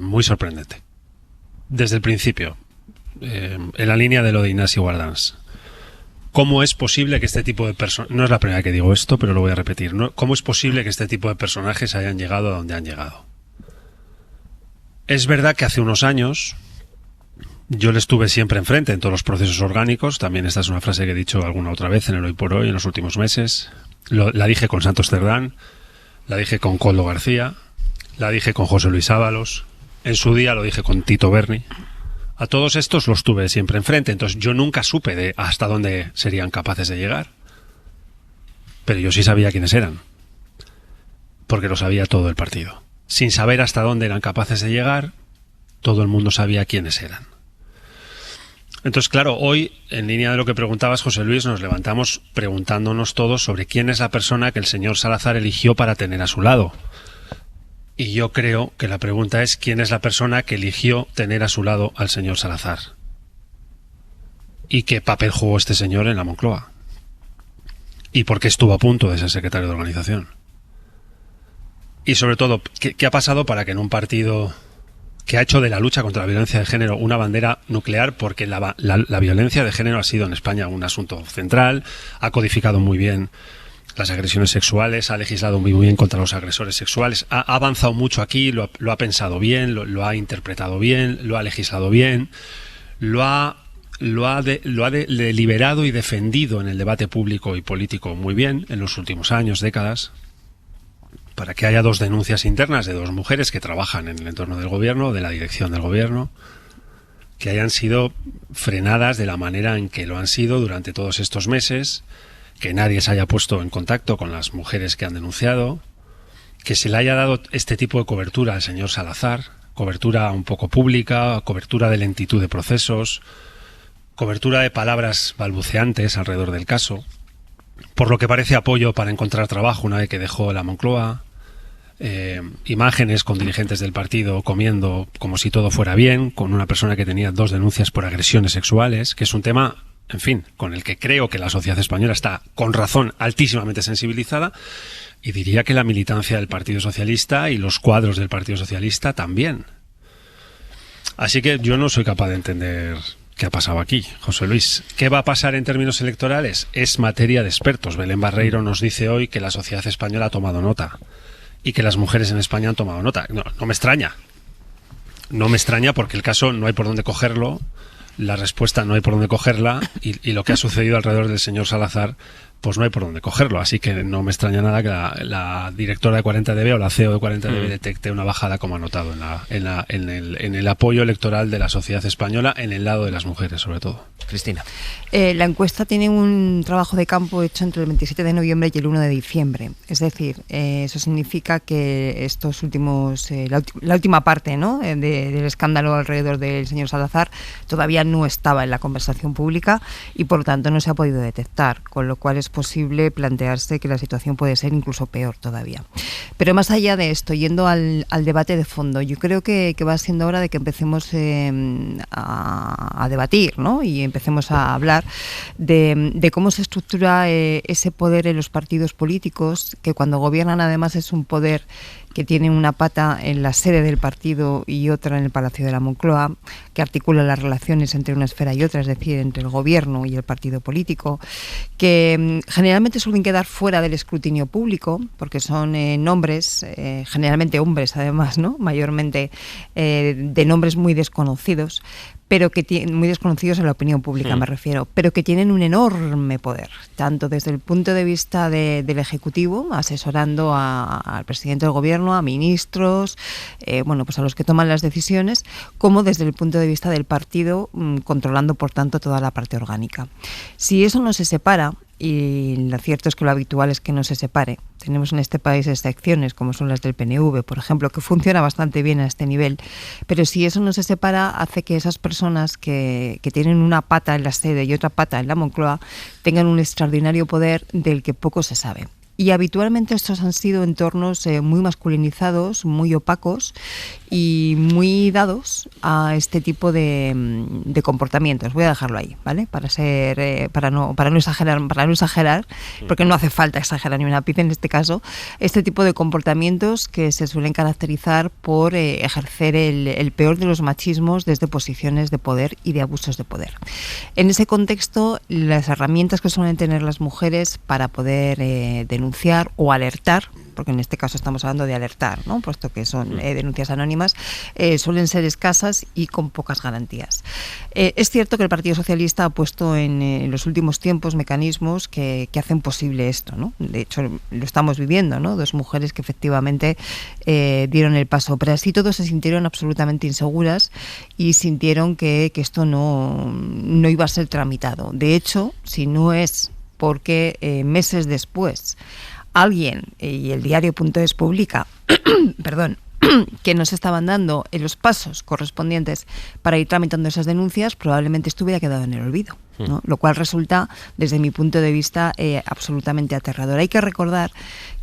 Speaker 8: muy sorprendente. Desde el principio, en la línea de lo de Ignasi Guardans. ¿Cómo es posible que este tipo de personajes... No es la primera que digo esto, pero lo voy a repetir, ¿no? ¿Cómo es posible que este tipo de personajes hayan llegado a donde han llegado? Es verdad que hace unos años yo le estuve siempre enfrente en todos los procesos orgánicos. También esta es una frase que he dicho alguna otra vez en el Hoy por Hoy en los últimos meses. La dije con Santos Cerdán, la dije con Koldo García, la dije con José Luis Ábalos, en su día lo dije con Tito Berni. A todos estos los tuve siempre enfrente, entonces yo nunca supe de hasta dónde serían capaces de llegar. Pero yo sí sabía quiénes eran, porque lo sabía todo el partido. Sin saber hasta dónde eran capaces de llegar, todo el mundo sabía quiénes eran. Entonces, claro, hoy, en línea de lo que preguntabas, José Luis, nos levantamos preguntándonos todos sobre quién es la persona que el señor Salazar eligió para tener a su lado. Y yo creo que la pregunta es quién es la persona que eligió tener a su lado al señor Salazar. ¿Y qué papel jugó este señor en la Moncloa? ¿Y por qué estuvo a punto de ser secretario de organización? Y sobre todo, ¿qué ha pasado para que en un partido que ha hecho de la lucha contra la violencia de género una bandera nuclear, porque la violencia de género ha sido en España un asunto central, ha codificado muy bien las agresiones sexuales, ha legislado muy bien contra los agresores sexuales, ha avanzado mucho aquí, lo ha pensado bien, lo ha interpretado bien, lo ha legislado bien, lo ha deliberado y defendido en el debate público y político muy bien en los últimos años, décadas, para que haya 2 denuncias internas de 2 mujeres que trabajan en el entorno del gobierno, de la dirección del gobierno, que hayan sido frenadas de la manera en que lo han sido durante todos estos meses, que nadie se haya puesto en contacto con las mujeres que han denunciado, que se le haya dado este tipo de cobertura al señor Salazar, cobertura un poco pública, cobertura de lentitud de procesos, cobertura de palabras balbuceantes alrededor del caso, por lo que parece apoyo para encontrar trabajo una vez que dejó la Moncloa, imágenes con dirigentes del partido comiendo como si todo fuera bien, con una persona que tenía 2 denuncias por agresiones sexuales, que es un tema, en fin, con el que creo que la sociedad española está, con razón, altísimamente sensibilizada, y diría que la militancia del Partido Socialista y los cuadros del Partido Socialista también. Así que yo no soy capaz de entender qué ha pasado aquí, José Luis. ¿Qué va a pasar en términos electorales? Es materia de expertos. Belén Barreiro nos dice hoy que la sociedad española ha tomado nota y que las mujeres en España han tomado nota. No me extraña. No me extraña porque el caso no hay por dónde cogerlo, la respuesta no hay por dónde cogerla y lo que ha sucedido alrededor del señor Salazar, pues no hay por dónde cogerlo. Así que no me extraña nada que la directora de 40DB o la CEO de 40DB detecte una bajada, como ha notado, en el apoyo electoral de la sociedad española, en el lado de las mujeres, sobre todo.
Speaker 3: Cristina.
Speaker 4: La encuesta tiene un trabajo de campo hecho entre el 27 de noviembre y el 1 de diciembre. Es decir, eso significa que estos últimos, la última parte, ¿no?, del escándalo alrededor del señor Salazar todavía no estaba en la conversación pública y por lo tanto no se ha podido detectar, con lo cual es es posible plantearse que la situación puede ser incluso peor todavía. Pero más allá de esto, yendo al debate de fondo, yo creo que va siendo hora de que empecemos a debatir, ¿no? Y empecemos a hablar de cómo se estructura ese poder en los partidos políticos, que cuando gobiernan además es un poder que tiene una pata en la sede del partido y otra en el Palacio de la Moncloa, que articula las relaciones entre una esfera y otra, es decir, entre el gobierno y el partido político, que generalmente suelen quedar fuera del escrutinio público, porque son nombres, generalmente hombres además, ¿no? Mayormente de nombres muy desconocidos, pero que muy desconocidos en la opinión pública, me refiero, pero que tienen un enorme poder, tanto desde el punto de vista del Ejecutivo, asesorando al presidente del Gobierno, a ministros, pues a los que toman las decisiones, como desde el punto de vista del partido, controlando, por tanto, toda la parte orgánica. Si eso no se separa, y lo cierto es que lo habitual es que no se separe. Tenemos en este país excepciones, como son las del PNV, por ejemplo, que funciona bastante bien a este nivel, pero si eso no se separa, hace que esas personas que tienen una pata en la sede y otra pata en la Moncloa tengan un extraordinario poder del que poco se sabe. Y habitualmente estos han sido entornos muy masculinizados, muy opacos y muy dados a este tipo de comportamientos. Voy a dejarlo ahí, ¿vale? Para no exagerar, porque no hace falta exagerar ni un ápice en este caso, este tipo de comportamientos que se suelen caracterizar por ejercer el peor de los machismos desde posiciones de poder y de abusos de poder. En ese contexto, las herramientas que suelen tener las mujeres para poder denunciar o alertar, porque en este caso estamos hablando de alertar, ¿no? Puesto que son denuncias anónimas, suelen ser escasas y con pocas garantías. Es cierto que el Partido Socialista ha puesto en los últimos tiempos mecanismos que hacen posible esto, ¿no? De hecho, lo estamos viviendo, ¿no? Dos mujeres que efectivamente dieron el paso, pero así todos se sintieron absolutamente inseguras y sintieron que esto no iba a ser tramitado. De hecho, si no es porque meses después alguien, y el diario.es publica, que no se estaban dando los pasos correspondientes para ir tramitando esas denuncias, probablemente esto hubiera quedado en el olvido, ¿no? Lo cual resulta, desde mi punto de vista, absolutamente aterrador. Hay que recordar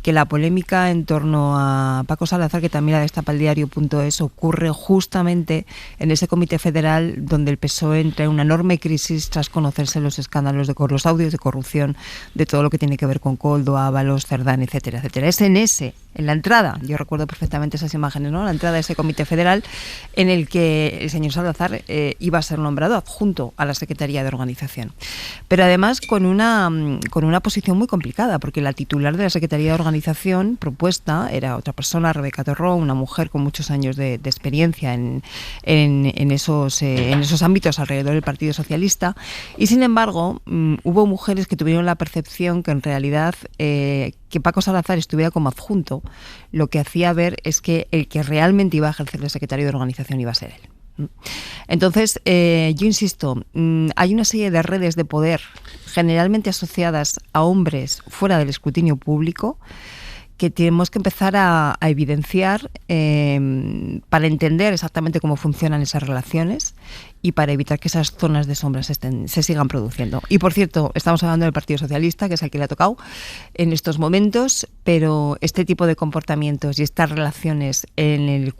Speaker 4: que la polémica en torno a Paco Salazar, que también la destapa el diario.es, ocurre justamente en ese comité federal donde el PSOE entra en una enorme crisis tras conocerse los escándalos de los audios de corrupción, de todo lo que tiene que ver con Koldo, Ábalos, Cerdán, etcétera, etcétera. Es en la entrada, yo recuerdo perfectamente esas imágenes, ¿no? La entrada de ese comité federal en el que el señor Salazar iba a ser nombrado adjunto a la Secretaría de Organización. Pero además con una posición muy complicada, porque la titular de la Secretaría de Organización propuesta era otra persona, Rebeca Torró, una mujer con muchos años de experiencia en esos ámbitos alrededor del Partido Socialista, y sin embargo hubo mujeres que tuvieron la percepción que en realidad que Paco Salazar estuviera como adjunto, lo que hacía ver es que el que realmente iba a ejercer de secretario de Organización iba a ser él. Entonces, yo insisto, hay una serie de redes de poder generalmente asociadas a hombres fuera del escrutinio público que tenemos que empezar a evidenciar para entender exactamente cómo funcionan esas relaciones y para evitar que esas zonas de sombra se sigan produciendo. Y por cierto, estamos hablando del Partido Socialista, que es el que le ha tocado en estos momentos, pero este tipo de comportamientos y estas relaciones en los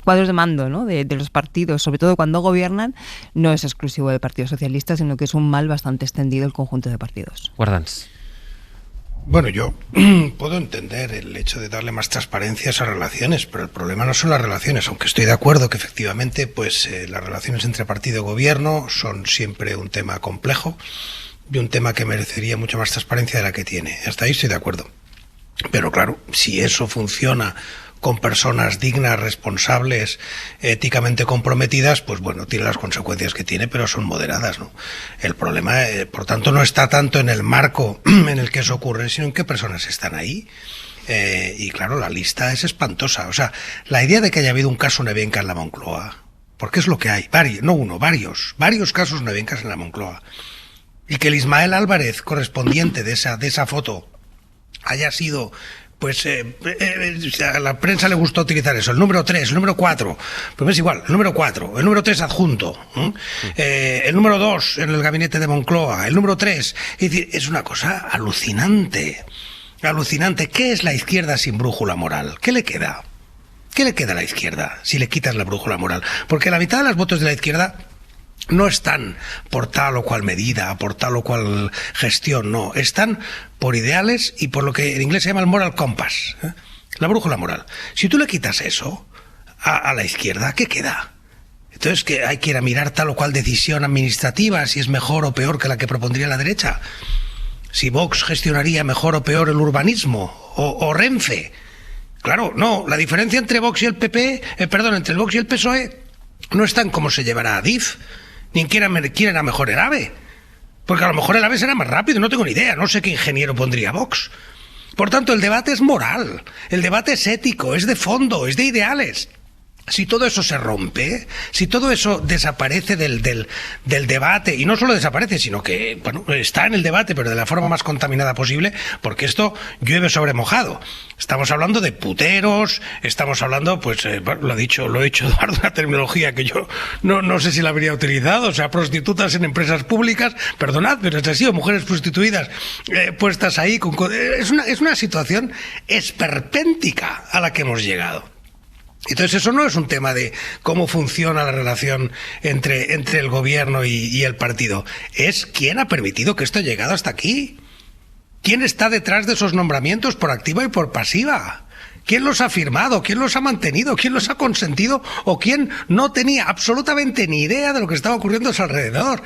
Speaker 4: cuadros de mando, ¿no? de los partidos, sobre todo cuando gobiernan, no es exclusivo del Partido Socialista, sino que es un mal bastante extendido el conjunto de partidos.
Speaker 3: Guardans.
Speaker 5: Bueno, yo puedo entender el hecho de darle más transparencia a esas relaciones, pero el problema no son las relaciones, aunque estoy de acuerdo que efectivamente pues las relaciones entre partido y gobierno son siempre un tema complejo y un tema que merecería mucha más transparencia de la que tiene. Hasta ahí estoy de acuerdo. Pero claro, si eso funciona con personas dignas, responsables, éticamente comprometidas, pues bueno, tiene las consecuencias que tiene, pero son moderadas, ¿no? El problema, por tanto, no está tanto en el marco en el que eso ocurre, sino en qué personas están ahí. Y claro, la lista es espantosa. O sea, la idea de que haya habido un caso Nevenka en la Moncloa, porque es lo que hay, varios casos Nevencas en la Moncloa, y que el Ismael Álvarez, correspondiente de esa foto, haya sido Pues a la prensa le gusta utilizar eso, el número 3, el número 4, pues es igual, el número 4, el número 3 adjunto, el número 2 en el gabinete de Moncloa, el número 3, es decir, es una cosa alucinante, alucinante. ¿Qué es la izquierda sin brújula moral? ¿Qué le queda? ¿Qué le queda a la izquierda si le quitas la brújula moral? Porque la mitad de los votos de la izquierda no están por tal o cual medida, por tal o cual gestión, no. Están por ideales y por lo que en inglés se llama el moral compass, la brújula moral. Si tú le quitas eso a la izquierda, ¿qué queda? Entonces, que hay que ir a mirar tal o cual decisión administrativa, si es mejor o peor que la que propondría la derecha. Si Vox gestionaría mejor o peor el urbanismo o Renfe. Claro, no. La diferencia entre Vox y el PP, entre el Vox y el PSOE no está en cómo se llevará a DIF. Ni quién era mejor el AVE. Porque a lo mejor el AVE será más rápido, no tengo ni idea, no sé qué ingeniero pondría Vox. Por tanto, el debate es moral, el debate es ético, es de fondo, es de ideales. Si todo eso se rompe, si todo eso desaparece del debate, y no solo desaparece, sino que está en el debate, pero de la forma más contaminada posible, porque esto llueve sobre mojado. Estamos hablando de puteros, estamos hablando, lo ha dicho Eduardo, una terminología que yo no sé si la habría utilizado, o sea, prostitutas en empresas públicas, perdonad, pero es así, o mujeres prostituidas puestas ahí. Es una situación esperpéntica a la que hemos llegado. Entonces eso no es un tema de cómo funciona la relación entre el gobierno y el partido. Es quién ha permitido que esto haya llegado hasta aquí. ¿Quién está detrás de esos nombramientos por activa y por pasiva? ¿Quién los ha firmado? ¿Quién los ha mantenido? ¿Quién los ha consentido? ¿O quién no tenía absolutamente ni idea de lo que estaba ocurriendo a su alrededor?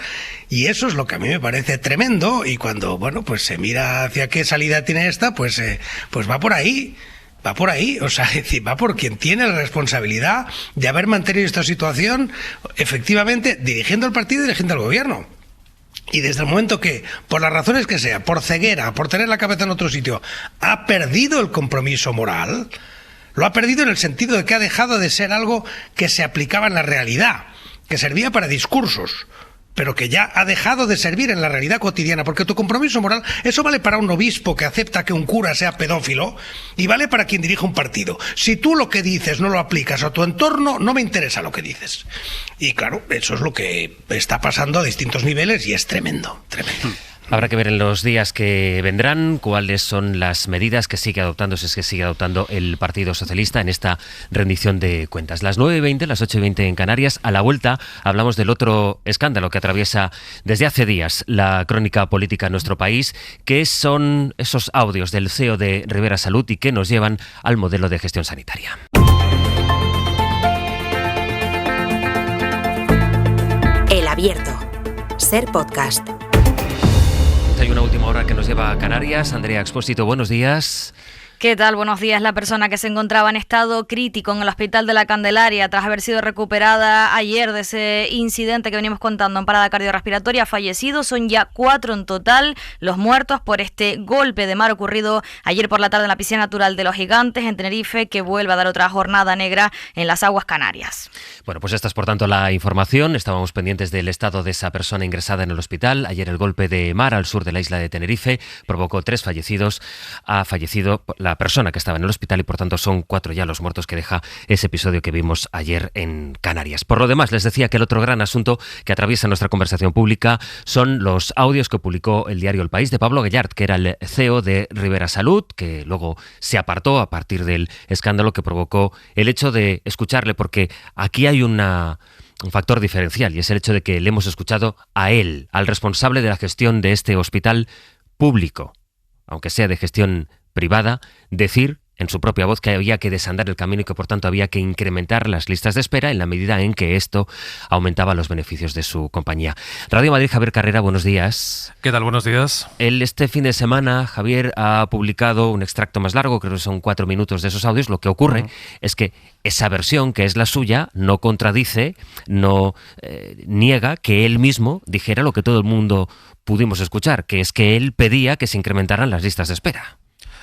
Speaker 5: Y eso es lo que a mí me parece tremendo. Y cuando, se mira hacia qué salida tiene esta, pues va por ahí. Va por ahí, o sea, va por quien tiene la responsabilidad de haber mantenido esta situación, efectivamente, dirigiendo al partido y dirigiendo al gobierno. Y desde el momento que, por las razones que sea, por ceguera, por tener la cabeza en otro sitio, ha perdido el compromiso moral, lo ha perdido en el sentido de que ha dejado de ser algo que se aplicaba en la realidad, que servía para discursos, pero que ya ha dejado de servir en la realidad cotidiana, porque tu compromiso moral, eso vale para un obispo que acepta que un cura sea pedófilo y vale para quien dirige un partido. Si tú lo que dices no lo aplicas a tu entorno, no me interesa lo que dices. Y claro, eso es lo que está pasando a distintos niveles y es tremendo, tremendo.
Speaker 3: Habrá que ver en los días que vendrán cuáles son las medidas que sigue adoptando, si es que sigue adoptando el Partido Socialista en esta rendición de cuentas. Las 9:20, las 8:20 en Canarias. A la vuelta hablamos del otro escándalo que atraviesa desde hace días la crónica política en nuestro país, que son esos audios del CEO de Ribera Salud y que nos llevan al modelo de gestión sanitaria.
Speaker 1: El Abierto. Ser podcast.
Speaker 3: Hay una última hora que nos lleva a Canarias. Andrea Expósito, buenos días.
Speaker 10: ¿Qué tal? Buenos días. La persona que se encontraba en estado crítico en el Hospital de la Candelaria tras haber sido recuperada ayer de ese incidente que venimos contando en parada cardiorrespiratoria ha fallecido. Son ya 4 en total los muertos por este golpe de mar ocurrido ayer por la tarde en la piscina natural de Los Gigantes en Tenerife, que vuelve a dar otra jornada negra en las aguas canarias. Bueno, pues esta es por tanto la información. Estábamos pendientes del estado de esa persona ingresada en el hospital. Ayer el golpe de mar al sur de la isla de Tenerife provocó 3 fallecidos. Ha fallecido la persona que estaba en el hospital y por tanto son 4 ya los muertos que deja ese episodio que vimos ayer en Canarias. Por lo demás, les decía que el otro gran asunto que atraviesa nuestra conversación pública son los audios que publicó el diario El País de Pablo Gallart, que era el CEO de Ribera Salud, que luego se apartó a partir del escándalo que provocó el hecho de escucharle, porque aquí hay un factor diferencial y es el hecho de que le hemos escuchado a él, al responsable de la gestión de este hospital público, aunque sea de gestión privada, decir en su propia voz que había que desandar el camino y que por tanto había que incrementar las listas de espera en la medida en que esto aumentaba los beneficios de su compañía. Radio Madrid, Javier Carrera, buenos días.
Speaker 11: ¿Qué tal? Buenos días.
Speaker 3: Este fin de semana, Javier ha publicado un extracto más largo, creo que son 4 minutos de esos audios. Lo que ocurre es que esa versión, que es la suya, no contradice, no niega que él mismo dijera lo que todo el mundo pudimos escuchar, que es que él pedía que se incrementaran las listas de espera.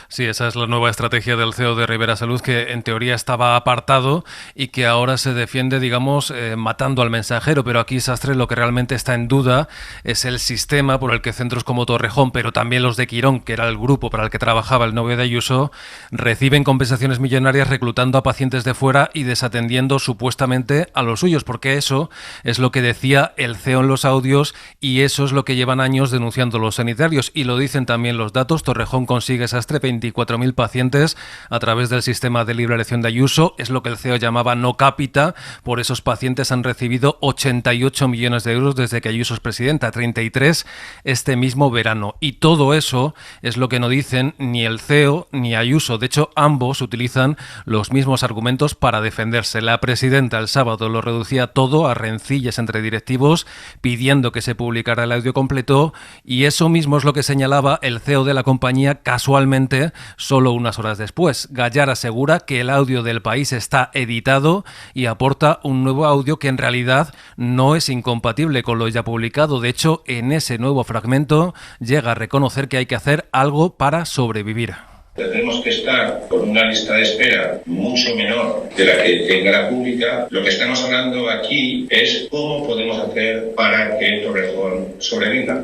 Speaker 11: Sí, esa es la nueva estrategia del CEO de Ribera Salud, que en teoría estaba apartado y que ahora se defiende, digamos, matando al mensajero. Pero aquí, Sastre, lo que realmente está en duda es el sistema por el que centros como Torrejón, pero también los de Quirón, que era el grupo para el que trabajaba el novio de Ayuso, reciben compensaciones millonarias reclutando a pacientes de fuera y desatendiendo supuestamente a los suyos, porque eso es lo que decía el CEO en los audios y eso es lo que llevan años denunciando los sanitarios. Y lo dicen también los datos. Torrejón consigue, Sastre, 24.000 pacientes a través del sistema de libre elección de Ayuso. Es lo que el CEO llamaba no cápita. Por esos pacientes han recibido 88 millones de euros desde que Ayuso es presidenta, 33 este mismo verano. Y todo eso es lo que no dicen ni el CEO ni Ayuso. De hecho, ambos utilizan los mismos argumentos para defenderse. La presidenta el sábado lo reducía todo a rencillas entre directivos, pidiendo que se publicara el audio completo, y eso mismo es lo que señalaba el CEO de la compañía casualmente solo unas horas después. Gallar asegura que el audio del País está editado y aporta un nuevo audio que en realidad no es incompatible con lo ya publicado. De hecho, en ese nuevo fragmento llega a reconocer que hay que hacer algo para sobrevivir.
Speaker 12: Tenemos que estar con una lista de espera mucho menor de la que tenga la pública. Lo que estamos hablando aquí es cómo podemos hacer para que Torrejón sobreviva.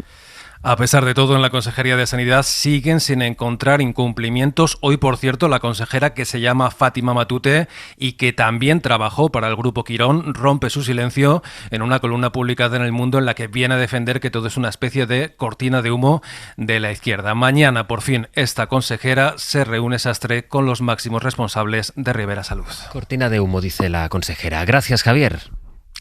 Speaker 11: A pesar de todo, en la Consejería de Sanidad siguen sin encontrar incumplimientos. Hoy, por cierto, la consejera, que se llama Fátima Matute y que también trabajó para el Grupo Quirón, rompe su silencio en una columna publicada en El Mundo en la que viene a defender que todo es una especie de cortina de humo de la izquierda. Mañana, por fin, esta consejera se reúne, Sastre, con los máximos responsables de Ribera Salud.
Speaker 3: Cortina de humo, dice la consejera. Gracias, Javier.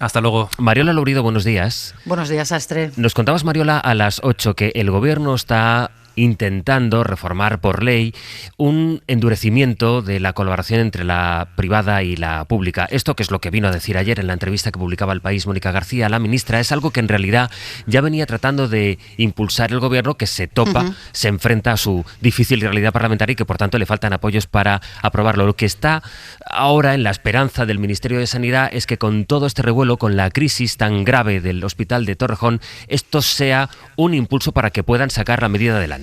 Speaker 11: Hasta luego.
Speaker 3: Mariola Lourido, buenos días.
Speaker 13: Buenos días, Sastre.
Speaker 3: Nos contabas, Mariola, a las 8 que el Gobierno está intentando reformar por ley un endurecimiento de la colaboración entre la privada y la pública. Esto, que es lo que vino a decir ayer en la entrevista que publicaba El País Mónica García, la ministra, es algo que en realidad ya venía tratando de impulsar el Gobierno, que se topa, se enfrenta a su difícil realidad parlamentaria y que por tanto le faltan apoyos para aprobarlo. Lo que está ahora en la esperanza del Ministerio de Sanidad es que con todo este revuelo, con la crisis tan grave del Hospital de Torrejón, esto sea un impulso para que puedan sacar la medida adelante.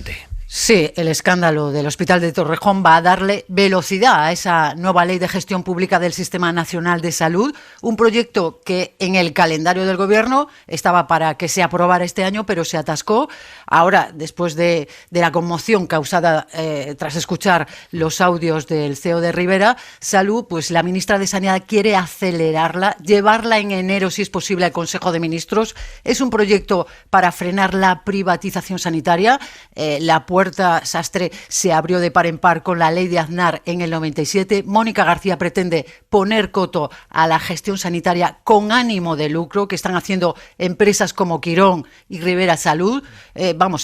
Speaker 13: Sí, el escándalo del Hospital de Torrejón va a darle velocidad a esa nueva ley de gestión pública del Sistema Nacional de Salud, un proyecto que en el calendario del Gobierno estaba para que se aprobara este año, pero se atascó. Ahora, después de la conmoción causada tras escuchar los audios del CEO de Ribera Salud, pues la ministra de Sanidad quiere acelerarla, llevarla en enero, si es posible, al Consejo de Ministros. Es un proyecto para frenar la privatización sanitaria. La puerta, Sastre, se abrió de par en par con la ley de Aznar en el 97. Mónica García pretende poner coto a la gestión sanitaria con ánimo de lucro que están haciendo empresas como Quirón y Ribera Salud,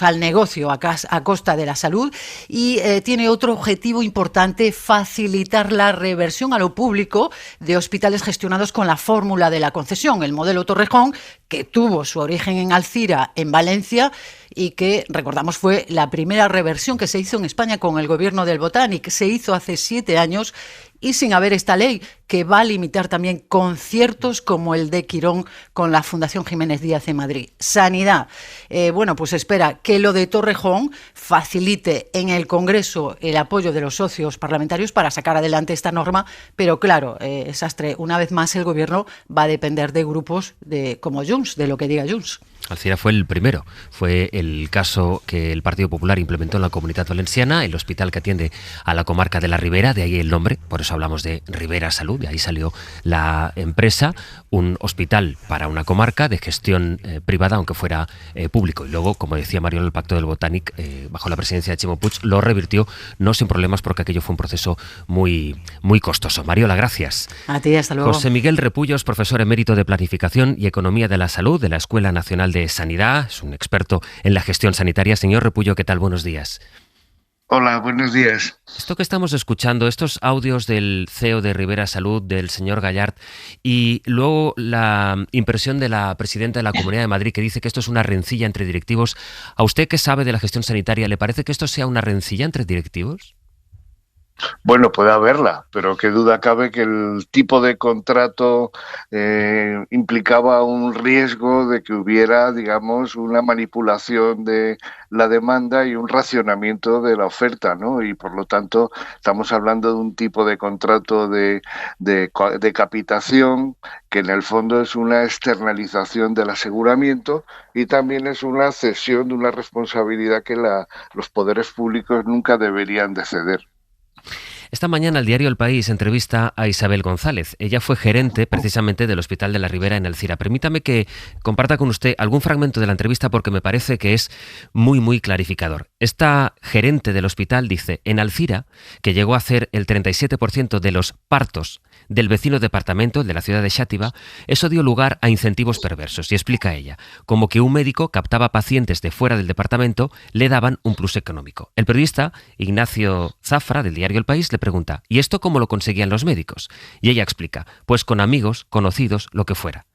Speaker 13: al negocio a costa de la salud, y tiene otro objetivo importante: facilitar la reversión a lo público de hospitales gestionados con la fórmula de la concesión, el modelo Torrejón, que tuvo su origen en Alcira, en Valencia, y que, recordamos, fue la primera reversión que se hizo en España con el gobierno del Botanic. Se hizo hace 7 años y sin haber esta ley, que va a limitar también conciertos como el de Quirón con la Fundación Jiménez Díaz en Madrid. Sanidad. Pues espera que lo de Torrejón facilite en el Congreso el apoyo de los socios parlamentarios para sacar adelante esta norma, pero claro, Sastre, una vez más el Gobierno va a depender de grupos como Junts, de lo que diga Junts.
Speaker 3: Alcira fue el primero. Fue el caso que el Partido Popular implementó en la Comunitat Valenciana, el hospital que atiende a la comarca de la Ribera, de ahí el nombre, por eso hablamos de Ribera Salud, de ahí salió la empresa, un hospital para una comarca de gestión privada, aunque fuera público. Y luego, como decía Mario, el Pacto del Botanic, bajo la presidencia de Chimo Puig, lo revirtió, no sin problemas, porque aquello fue un proceso muy, muy costoso. Mariola, gracias.
Speaker 13: A ti, hasta luego.
Speaker 3: José Miguel Repullos, profesor emérito de Planificación y Economía de la Salud de la Escuela Nacional de Sanidad, es un experto en la gestión sanitaria. Señor Repullo, ¿qué tal? Buenos días.
Speaker 14: Hola, buenos días.
Speaker 3: Esto que estamos escuchando, estos audios del CEO de Ribera Salud, del señor Gallard, y luego la impresión de la presidenta de la Comunidad de Madrid, que dice que esto es una rencilla entre directivos. ¿A usted, que sabe de la gestión sanitaria, le parece que esto sea una rencilla entre directivos?
Speaker 14: Bueno, puede haberla, pero qué duda cabe que el tipo de contrato implicaba un riesgo de que hubiera, digamos, una manipulación de la demanda y un racionamiento de la oferta, ¿no? Y por lo tanto estamos hablando de un tipo de contrato de capitación que en el fondo es una externalización del aseguramiento y también es una cesión de una responsabilidad que los poderes públicos nunca deberían de ceder.
Speaker 3: Esta mañana el diario El País entrevista a Isabel González. Ella fue gerente precisamente del Hospital de la Ribera en Alcira. Permítame que comparta con usted algún fragmento de la entrevista porque me parece que es muy, muy clarificador. Esta gerente del hospital dice, en Alcira, que llegó a hacer el 37% de los partos del vecino departamento, el de la ciudad de Xàtiva, eso dio lugar a incentivos perversos. Y explica ella, como que un médico captaba pacientes de fuera del departamento, le daban un plus económico. El periodista Ignacio Zafra, del diario El País, le pregunta, ¿y esto cómo lo conseguían los médicos? Y ella explica, pues con amigos, conocidos, lo que fuera.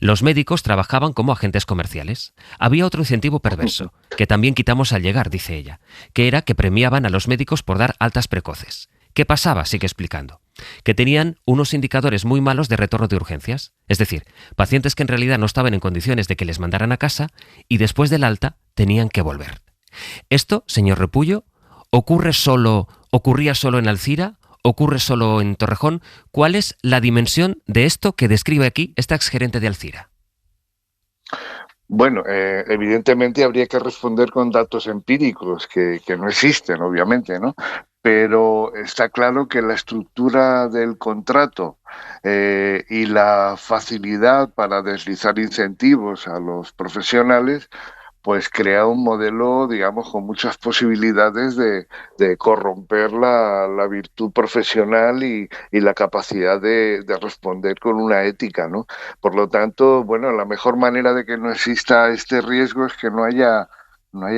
Speaker 3: Los médicos trabajaban como agentes comerciales. Había otro incentivo perverso, que también quitamos al llegar, dice ella, que era que premiaban a los médicos por dar altas precoces. ¿Qué pasaba? Sigue explicando. Que tenían unos indicadores muy malos de retorno de urgencias, es decir, pacientes que en realidad no estaban en condiciones de que les mandaran a casa y después del alta tenían que volver. Esto, señor Repullo, ¿ocurría solo en Alcira? ¿Ocurre solo en Torrejón? ¿Cuál es la dimensión de esto que describe aquí esta exgerente de Alcira?
Speaker 14: Bueno, evidentemente habría que responder con datos empíricos que no existen, obviamente, ¿no? Pero está claro que la estructura del contrato y la facilidad para deslizar incentivos a los profesionales pues crea un modelo, digamos, con muchas posibilidades de corromper la virtud profesional y la capacidad de responder con una ética, ¿no? Por lo tanto, bueno, la mejor manera de que no exista este riesgo es que no haya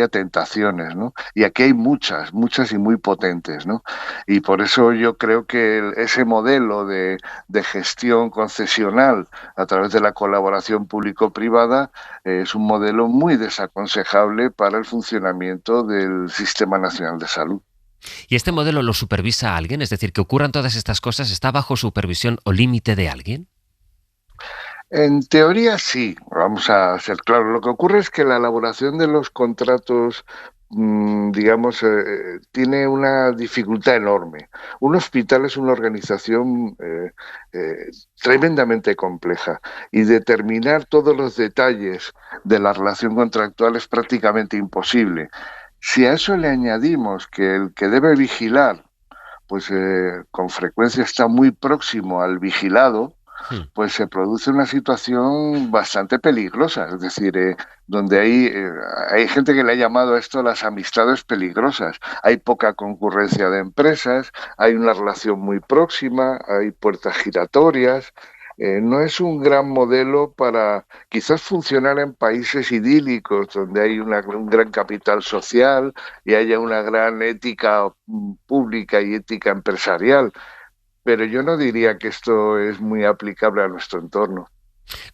Speaker 14: tentaciones, ¿no? Y aquí hay muchas y muy potentes, ¿no? Y por eso yo creo que ese modelo de gestión concesional a través de la colaboración público-privada es un modelo muy desaconsejable para el funcionamiento del Sistema Nacional de Salud.
Speaker 3: ¿Y este modelo lo supervisa alguien? Es decir, que ocurran todas estas cosas, ¿está bajo supervisión o límite de alguien?
Speaker 14: En teoría sí, vamos a ser claros. Lo que ocurre es que la elaboración de los contratos, digamos, tiene una dificultad enorme. Un hospital es una organización tremendamente compleja y determinar todos los detalles de la relación contractual es prácticamente imposible. Si a eso le añadimos que el que debe vigilar, pues con frecuencia está muy próximo al vigilado, pues se produce una situación bastante peligrosa, es decir, donde hay gente que le ha llamado a esto las amistades peligrosas. Hay poca concurrencia de empresas, hay una relación muy próxima, hay puertas giratorias. No es un gran modelo para quizás funcionar en países idílicos donde hay un gran capital social y haya una gran ética pública y ética empresarial. Pero yo no diría que esto es muy aplicable a nuestro entorno.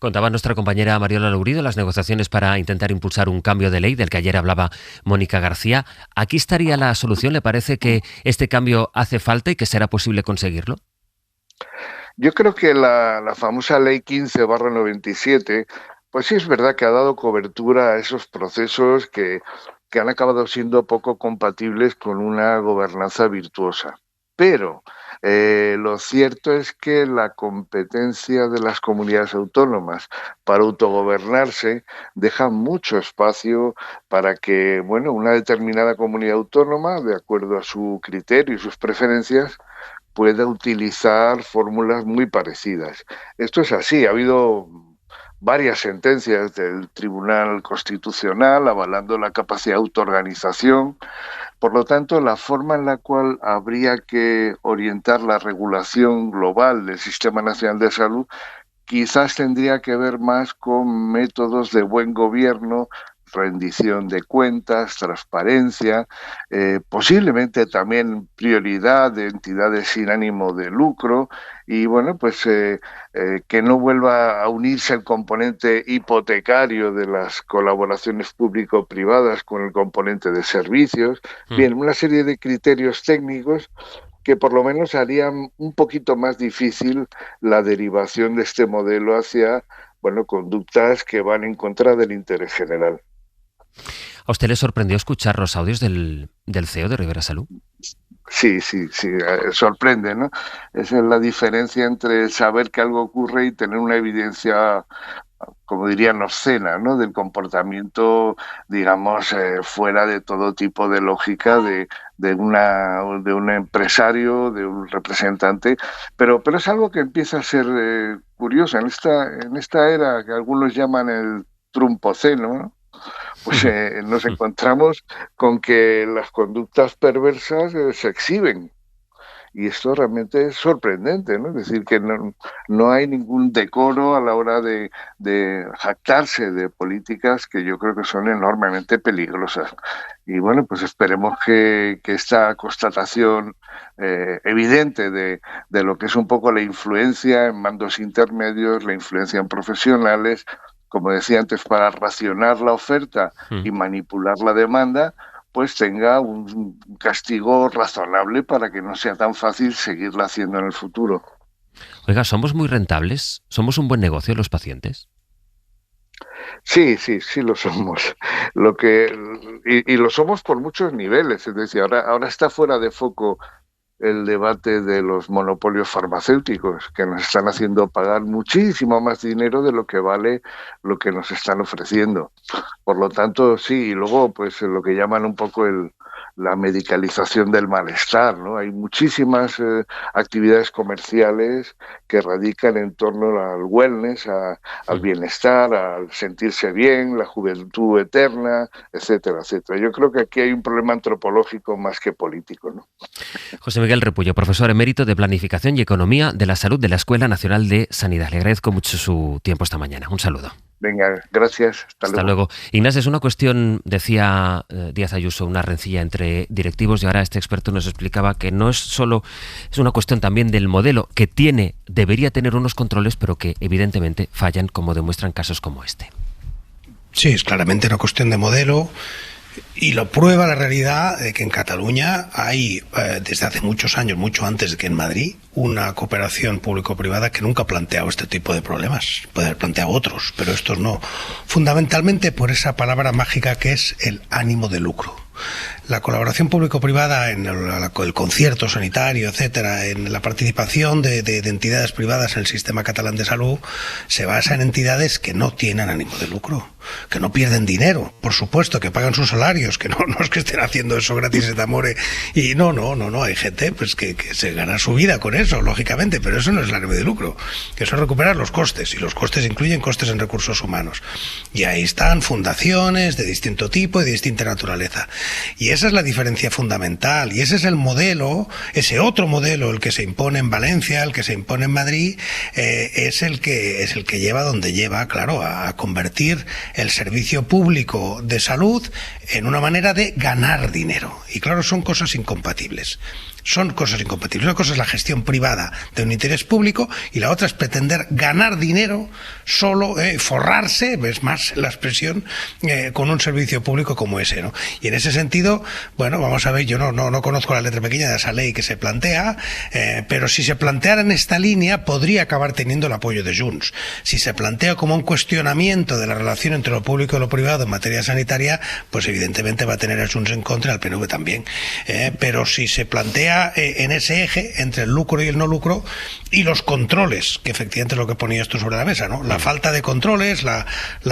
Speaker 3: Contaba nuestra compañera Mariola Lourido las negociaciones para intentar impulsar un cambio de ley del que ayer hablaba Mónica García. ¿Aquí estaría la solución? ¿Le parece que este cambio hace falta y que será posible conseguirlo?
Speaker 14: Yo creo que la famosa Ley 15/97, pues sí es verdad que ha dado cobertura a esos procesos que han acabado siendo poco compatibles con una gobernanza virtuosa. Pero lo cierto es que la competencia de las comunidades autónomas para autogobernarse deja mucho espacio para que, bueno, una determinada comunidad autónoma, de acuerdo a su criterio y sus preferencias, pueda utilizar fórmulas muy parecidas. Esto es así, ha habido varias sentencias del Tribunal Constitucional avalando la capacidad de autoorganización. Por lo tanto, la forma en la cual habría que orientar la regulación global del Sistema Nacional de Salud quizás tendría que ver más con métodos de buen gobierno, rendición de cuentas, transparencia, posiblemente también prioridad de entidades sin ánimo de lucro y bueno, pues que no vuelva a unirse el componente hipotecario de las colaboraciones público-privadas con el componente de servicios. Bien, una serie de criterios técnicos que por lo menos harían un poquito más difícil la derivación de este modelo hacia, bueno, conductas que van en contra del interés general.
Speaker 3: ¿A usted le sorprendió escuchar los audios del CEO de Ribera Salud?
Speaker 14: Sí, sorprende, ¿no? Esa es la diferencia entre saber que algo ocurre y tener una evidencia, como dirían, obscena, ¿no? Del comportamiento, digamos, fuera de todo tipo de lógica de un empresario, de un representante, pero es algo que empieza a ser curioso en esta era que algunos llaman el trumpoceno, ¿no? Pues nos encontramos con que las conductas perversas se exhiben. Y esto realmente es sorprendente, ¿no? Es decir, que no hay ningún decoro a la hora de jactarse de políticas que yo creo que son enormemente peligrosas. Y bueno, pues esperemos que esta constatación evidente de lo que es un poco la influencia en mandos intermedios, la influencia en profesionales, como decía antes, para racionar la oferta y manipular la demanda, pues tenga un castigo razonable para que no sea tan fácil seguirla haciendo en el futuro.
Speaker 3: Oiga, ¿somos muy rentables? ¿Somos un buen negocio los pacientes?
Speaker 14: Sí lo somos. Y lo somos por muchos niveles. Es decir, ahora está fuera de foco el debate de los monopolios farmacéuticos, que nos están haciendo pagar muchísimo más dinero de lo que vale lo que nos están ofreciendo. Por lo tanto, sí, y luego pues lo que llaman un poco la medicalización del malestar, ¿no? Hay muchísimas actividades comerciales que radican en torno al wellness, al bienestar, al sentirse bien, la juventud eterna, etcétera, etcétera. Yo creo que aquí hay un problema antropológico más que político, ¿no?
Speaker 3: José Miguel Repullo, profesor emérito de Planificación y Economía de la Salud de la Escuela Nacional de Sanidad. Le agradezco mucho su tiempo esta mañana. Un saludo.
Speaker 14: Venga, gracias. Hasta luego.
Speaker 3: Ignacio, es una cuestión, decía Díaz Ayuso, una rencilla entre directivos, y ahora este experto nos explicaba que no es solo, es una cuestión también del modelo que debería tener unos controles, pero que evidentemente fallan, como demuestran casos como este.
Speaker 5: Sí, es claramente una cuestión de modelo. Y lo prueba la realidad de que en Cataluña hay, desde hace muchos años, mucho antes de que en Madrid, una cooperación público-privada que nunca ha planteado este tipo de problemas. Puede haber planteado otros, pero estos no. Fundamentalmente por esa palabra mágica que es el ánimo de lucro. La colaboración público-privada en el concierto sanitario, etcétera, en la participación de entidades privadas en el sistema catalán de salud, se basa en entidades que no tienen ánimo de lucro, que no pierden dinero, por supuesto, que pagan sus salarios, que no es que estén haciendo eso gratis et amore, y no, hay gente pues que se gana su vida con eso, lógicamente, pero eso no es el ánimo de lucro, que eso es recuperar los costes, y los costes incluyen costes en recursos humanos. Y ahí están fundaciones de distinto tipo y de distinta naturaleza. Y esa es la diferencia fundamental, y ese es el modelo, ese otro modelo, el que se impone en Valencia, el que se impone en Madrid, es el que lleva donde lleva, claro, a convertir el servicio público de salud en una manera de ganar dinero. Y claro, son cosas incompatibles. Son cosas incompatibles. Una cosa es la gestión privada de un interés público y la otra es pretender ganar dinero solo, forrarse, es más la expresión, con un servicio público como ese, ¿no? Y en ese sentido, bueno, vamos a ver, yo no conozco la letra pequeña de esa ley que se plantea, pero si se planteara en esta línea podría acabar teniendo el apoyo de Junts. Si se plantea como un cuestionamiento de la relación entre lo público y lo privado en materia sanitaria, pues evidentemente va a tener a Junts en contra y al PNV también. Pero si se plantea en ese eje entre el lucro y el no lucro y los controles, que efectivamente es lo que ponía esto sobre la mesa, ¿no? La falta de controles, la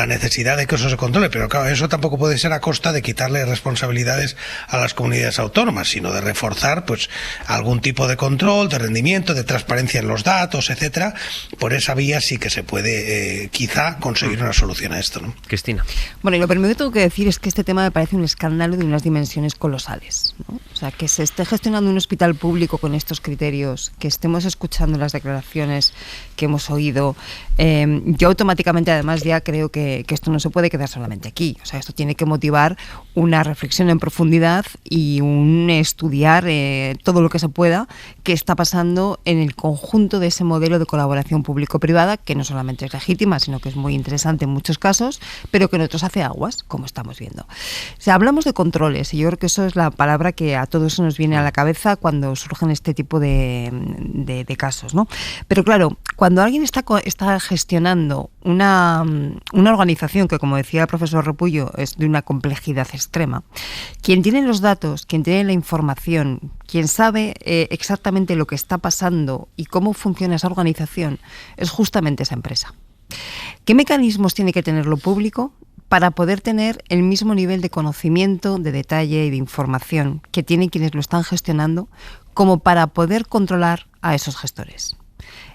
Speaker 5: necesidad de que eso se controle, pero claro, eso tampoco puede ser a costa de quitarle responsabilidades a las comunidades autónomas, sino de reforzar pues algún tipo de control, de rendimiento, de transparencia en los datos, etcétera. Por esa vía sí que se puede quizá conseguir una solución a esto, ¿no?
Speaker 3: Cristina.
Speaker 4: Bueno, y lo primero que tengo que decir es que este tema me parece un escándalo de unas dimensiones colosales, ¿no? O sea, que se esté gestionando un hospital público con estos criterios, que estemos escuchando las declaraciones que hemos oído, yo automáticamente además ya creo que esto no se puede quedar solamente aquí. O sea, esto tiene que motivar una reflexión en profundidad profundidad y un estudiar todo lo que se pueda qué está pasando en el conjunto de ese modelo de colaboración público-privada, que no solamente es legítima, sino que es muy interesante en muchos casos, pero que en otros hace aguas, como estamos viendo. O sea, hablamos de controles, y yo creo que eso es la palabra que a todos nos viene a la cabeza cuando surgen este tipo de casos, ¿no? Pero claro, cuando alguien está gestionando una organización que, como decía el profesor Repullo, es de una complejidad extrema, quien tiene los datos, quien tiene la información, quien sabe exactamente lo que está pasando y cómo funciona esa organización, es justamente esa empresa. ¿Qué mecanismos tiene que tener lo público para poder tener el mismo nivel de conocimiento, de detalle y de información que tienen quienes lo están gestionando, como para poder controlar a esos gestores?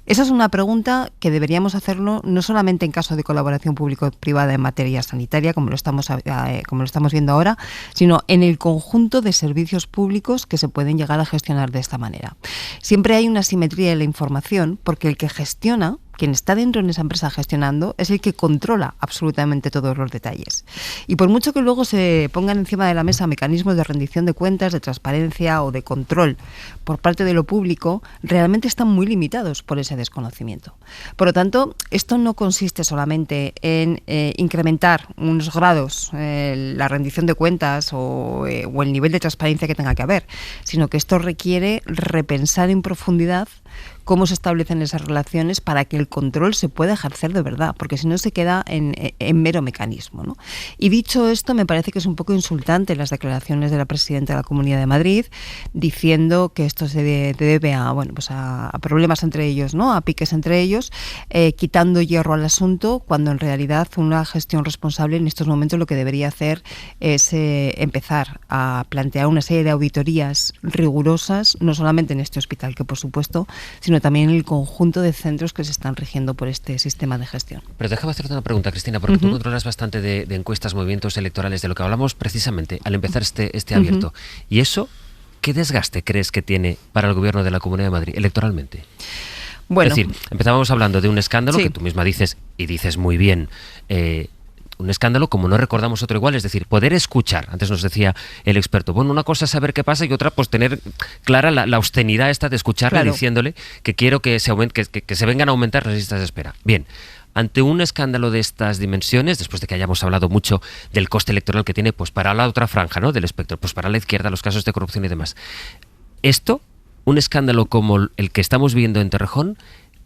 Speaker 4: Esa es una pregunta que deberíamos hacerlo no solamente en caso de colaboración público-privada en materia sanitaria, como lo estamos viendo ahora, sino en el conjunto de servicios públicos que se pueden llegar a gestionar de esta manera. Siempre hay una simetría en la información, porque el que gestiona, quien está dentro de esa empresa gestionando, es el que controla absolutamente todos los detalles. Y por mucho que luego se pongan encima de la mesa mecanismos de rendición de cuentas, de transparencia o de control por parte de lo público, realmente están muy limitados por ese desconocimiento. Por lo tanto, esto no consiste solamente en incrementar unos grados la rendición de cuentas o el nivel de transparencia que tenga que haber, sino que esto requiere repensar en profundidad cómo se establecen esas relaciones para que el control se pueda ejercer de verdad, porque si no se queda en mero mecanismo, ¿no? Y dicho esto, me parece que es un poco insultante las declaraciones de la presidenta de la Comunidad de Madrid, diciendo que esto se debe a problemas entre ellos, ¿no? A piques entre ellos, quitando hierro al asunto, cuando en realidad una gestión responsable en estos momentos lo que debería hacer es empezar a plantear una serie de auditorías rigurosas, no solamente en este hospital, que por supuesto, sino también en el conjunto de centros que se están rigiendo por este sistema de gestión.
Speaker 3: Pero déjame hacerte una pregunta, Cristina, porque tú controlas bastante de encuestas, movimientos electorales, de lo que hablamos precisamente al empezar este abierto. ¿Y eso qué desgaste crees que tiene para el gobierno de la Comunidad de Madrid electoralmente? Bueno, es decir, empezábamos hablando de un escándalo que tú misma dices, y dices muy bien, un escándalo como no recordamos otro igual, es decir, poder escuchar. Antes nos decía el experto, bueno, una cosa es saber qué pasa y otra pues tener clara la obscenidad esta de escucharle, diciéndole que quiero que se vengan a aumentar las listas de espera. Bien, ante un escándalo de estas dimensiones, después de que hayamos hablado mucho del coste electoral que tiene pues para la otra franja, ¿no?, del espectro, pues para la izquierda, los casos de corrupción y demás. Esto, un escándalo como el que estamos viendo en Torrejón,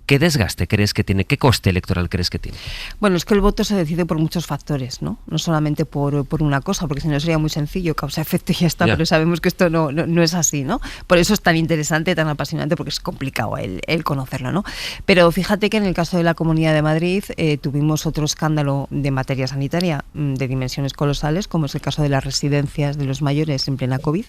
Speaker 3: ¿qué desgaste crees que tiene? ¿Qué coste electoral crees que tiene?
Speaker 4: Bueno, es que el voto se decide por muchos factores, ¿no? No solamente por una cosa, porque si no sería muy sencillo, causa-efecto y ya está, pero sabemos que esto no es así, ¿no? Por eso es tan interesante, tan apasionante, porque es complicado el conocerlo, ¿no? Pero fíjate que en el caso de la Comunidad de Madrid tuvimos otro escándalo de materia sanitaria de dimensiones colosales, como es el caso de las residencias de los mayores en plena COVID,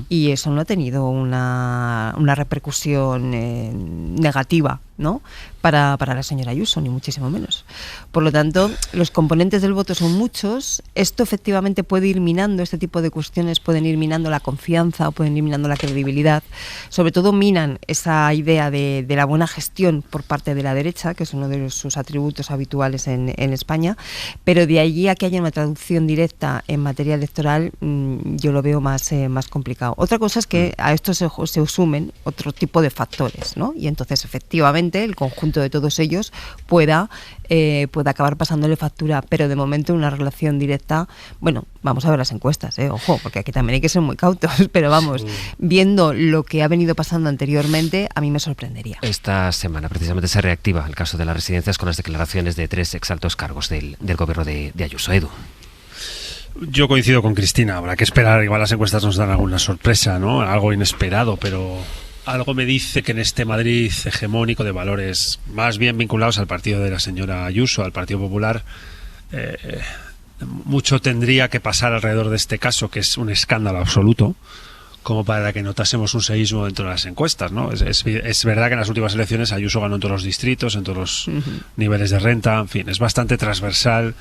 Speaker 4: y eso no ha tenido una repercusión negativa, ¿no?, para la señora Ayuso, ni muchísimo menos. Por lo tanto, los componentes del voto son muchos. Esto efectivamente puede ir minando, este tipo de cuestiones pueden ir minando la confianza, pueden ir minando la credibilidad. Sobre todo minan esa idea de la buena gestión por parte de la derecha, que es uno de sus atributos habituales en España, pero de allí a que haya una traducción directa en materia electoral, yo lo veo más complicado. Otra cosa es que a esto se sumen otro tipo de factores, ¿no? Y entonces efectivamente el conjunto de todos ellos pueda acabar pasándole factura, pero de momento una relación directa, bueno, vamos a ver las encuestas, ojo, porque aquí también hay que ser muy cautos, pero vamos, viendo lo que ha venido pasando anteriormente, a mí me sorprendería.
Speaker 3: Esta semana precisamente se reactiva el caso de las residencias con las declaraciones de 3 exaltos cargos del gobierno de Ayuso. Edu.
Speaker 8: Yo coincido con Cristina, habrá que esperar, igual las encuestas nos dan alguna sorpresa, ¿no?, algo inesperado, pero algo me dice que en este Madrid hegemónico de valores más bien vinculados al partido de la señora Ayuso, al Partido Popular, mucho tendría que pasar alrededor de este caso, que es un escándalo absoluto, como para que notásemos un seísmo dentro de las encuestas, ¿no? Es verdad que en las últimas elecciones Ayuso ganó en todos los distritos, en todos los niveles de renta, en fin, es bastante transversal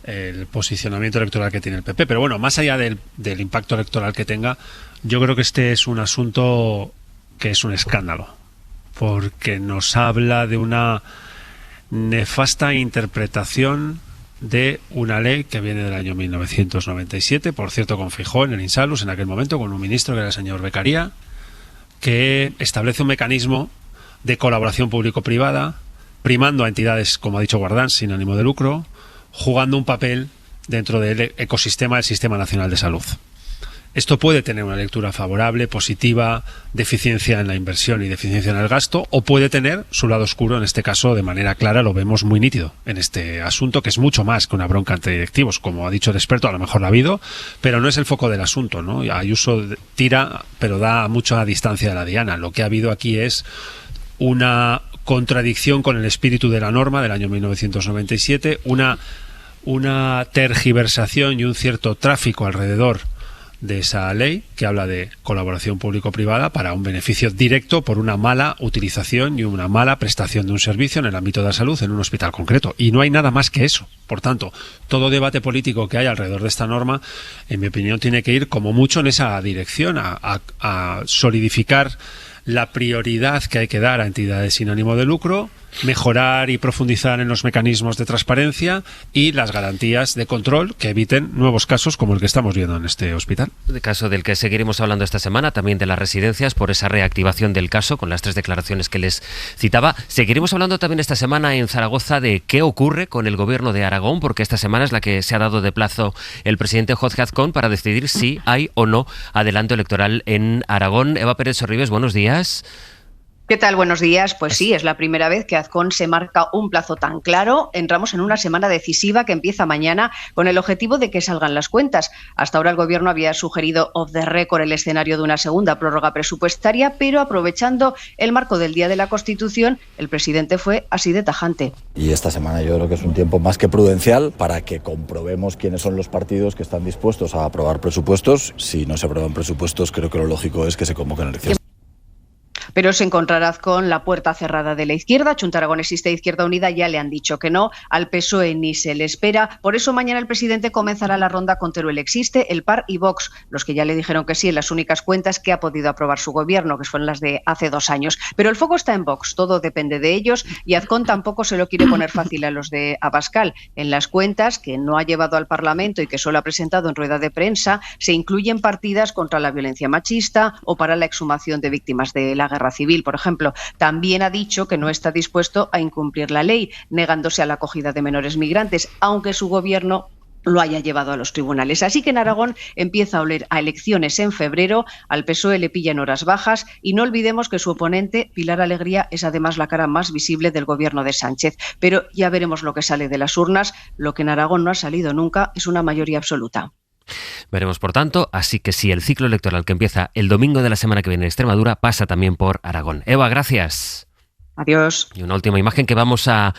Speaker 8: el posicionamiento electoral que tiene el PP. Pero bueno, más allá del impacto electoral que tenga, yo creo que este es un asunto que es un escándalo, porque nos habla de una nefasta interpretación de una ley que viene del año 1997, por cierto con Feijóo en el Insalus en aquel momento, con un ministro que era el señor Beccaria, que establece un mecanismo de colaboración público-privada, primando a entidades, como ha dicho Guardans, sin ánimo de lucro, jugando un papel dentro del ecosistema del Sistema Nacional de Salud. Esto puede tener una lectura favorable, positiva, de eficiencia en la inversión y de eficiencia en el gasto, o puede tener su lado oscuro, en este caso de manera clara lo vemos muy nítido en este asunto, que es mucho más que una bronca entre directivos, como ha dicho el experto, a lo mejor la ha habido, pero no es el foco del asunto, ¿no? Ayuso tira, pero da mucha distancia de la diana. Lo que ha habido aquí es una contradicción con el espíritu de la norma del año 1997, una tergiversación y un cierto tráfico alrededor de esa ley que habla de colaboración público-privada para un beneficio directo por una mala utilización y una mala prestación de un servicio en el ámbito de la salud en un hospital concreto. Y no hay nada más que eso. Por tanto, todo debate político que hay alrededor de esta norma, en mi opinión, tiene que ir como mucho en esa dirección, a solidificar la prioridad que hay que dar a entidades sin ánimo de lucro, mejorar y profundizar en los mecanismos de transparencia y las garantías de control que eviten nuevos casos como el que estamos viendo en este hospital.
Speaker 3: De caso del que seguiremos hablando esta semana, también de las residencias, por esa reactivación del caso, con las 3 declaraciones que les citaba. Seguiremos hablando también esta semana en Zaragoza de qué ocurre con el gobierno de Aragón, porque esta semana es la que se ha dado de plazo el presidente Jorge Azcón para decidir si hay o no adelanto electoral en Aragón. Eva Pérez Sorribes, buenos días.
Speaker 15: ¿Qué tal? Buenos días. Pues sí, es la primera vez que Azcón se marca un plazo tan claro. Entramos en una semana decisiva que empieza mañana con el objetivo de que salgan las cuentas. Hasta ahora el Gobierno había sugerido off the record el escenario de una segunda prórroga presupuestaria, pero aprovechando el marco del Día de la Constitución, el presidente fue así de tajante.
Speaker 16: Y esta semana yo creo que es un tiempo más que prudencial para que comprobemos quiénes son los partidos que están dispuestos a aprobar presupuestos. Si no se aprueban presupuestos, creo que lo lógico es que se convoquen elecciones.
Speaker 15: Pero se encontrará con la puerta cerrada de la izquierda. Junta Aragonesista e Izquierda Unida ya le han dicho que no, al PSOE ni se le espera. Por eso mañana el presidente comenzará la ronda con Teruel Existe, el PAR y Vox, los que ya le dijeron que sí en las únicas cuentas que ha podido aprobar su gobierno, que fueron las de hace 2 años. Pero el foco está en Vox, todo depende de ellos y Azcón tampoco se lo quiere poner fácil a los de Abascal. En las cuentas que no ha llevado al Parlamento y que solo ha presentado en rueda de prensa, se incluyen partidas contra la violencia machista o para la exhumación de víctimas de la guerra civil, por ejemplo. También ha dicho que no está dispuesto a incumplir la ley, negándose a la acogida de menores migrantes, aunque su gobierno lo haya llevado a los tribunales. Así que en Aragón empieza a oler a elecciones en febrero, al PSOE le pilla en horas bajas y no olvidemos que su oponente, Pilar Alegría, es además la cara más visible del gobierno de Sánchez. Pero ya veremos lo que sale de las urnas. Lo que en Aragón no ha salido nunca es una mayoría absoluta.
Speaker 3: Veremos, por tanto, así que sí, el ciclo electoral que empieza el domingo de la semana que viene en Extremadura pasa también por Aragón. Eva, gracias.
Speaker 15: Adiós.
Speaker 3: Y una última imagen que vamos a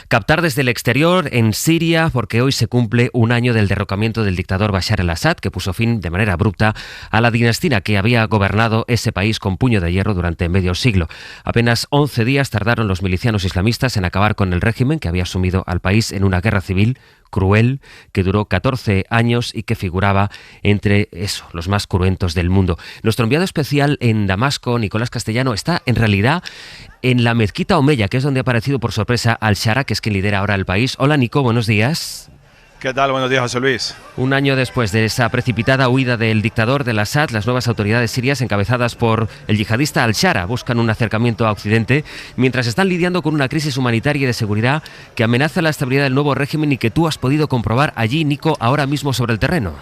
Speaker 3: captar desde el exterior en Siria, porque hoy se cumple un año del derrocamiento del dictador Bashar al-Assad, que puso fin de manera abrupta a la dinastía que había gobernado ese país con puño de hierro durante medio siglo. Apenas 11 días tardaron los milicianos islamistas en acabar con el régimen que había sumido al país en una guerra civil cruel que duró 14 años y que figuraba entre los más cruentos del mundo. Nuestro enviado especial en Damasco, Nicolás Castellano, está en realidad en la mezquita Omeya, que es donde ha aparecido por sorpresa al-Shara, que es quien lidera ahora el país. Hola Nico, buenos días.
Speaker 17: ¿Qué tal? Buenos días, José Luis.
Speaker 3: Un año después de esa precipitada huida del dictador del Assad, las nuevas autoridades sirias, encabezadas por el yihadista al-Shara, buscan un acercamiento a Occidente, mientras están lidiando con una crisis humanitaria y de seguridad que amenaza la estabilidad del nuevo régimen y que tú has podido comprobar allí, Nico, ahora mismo sobre el terreno.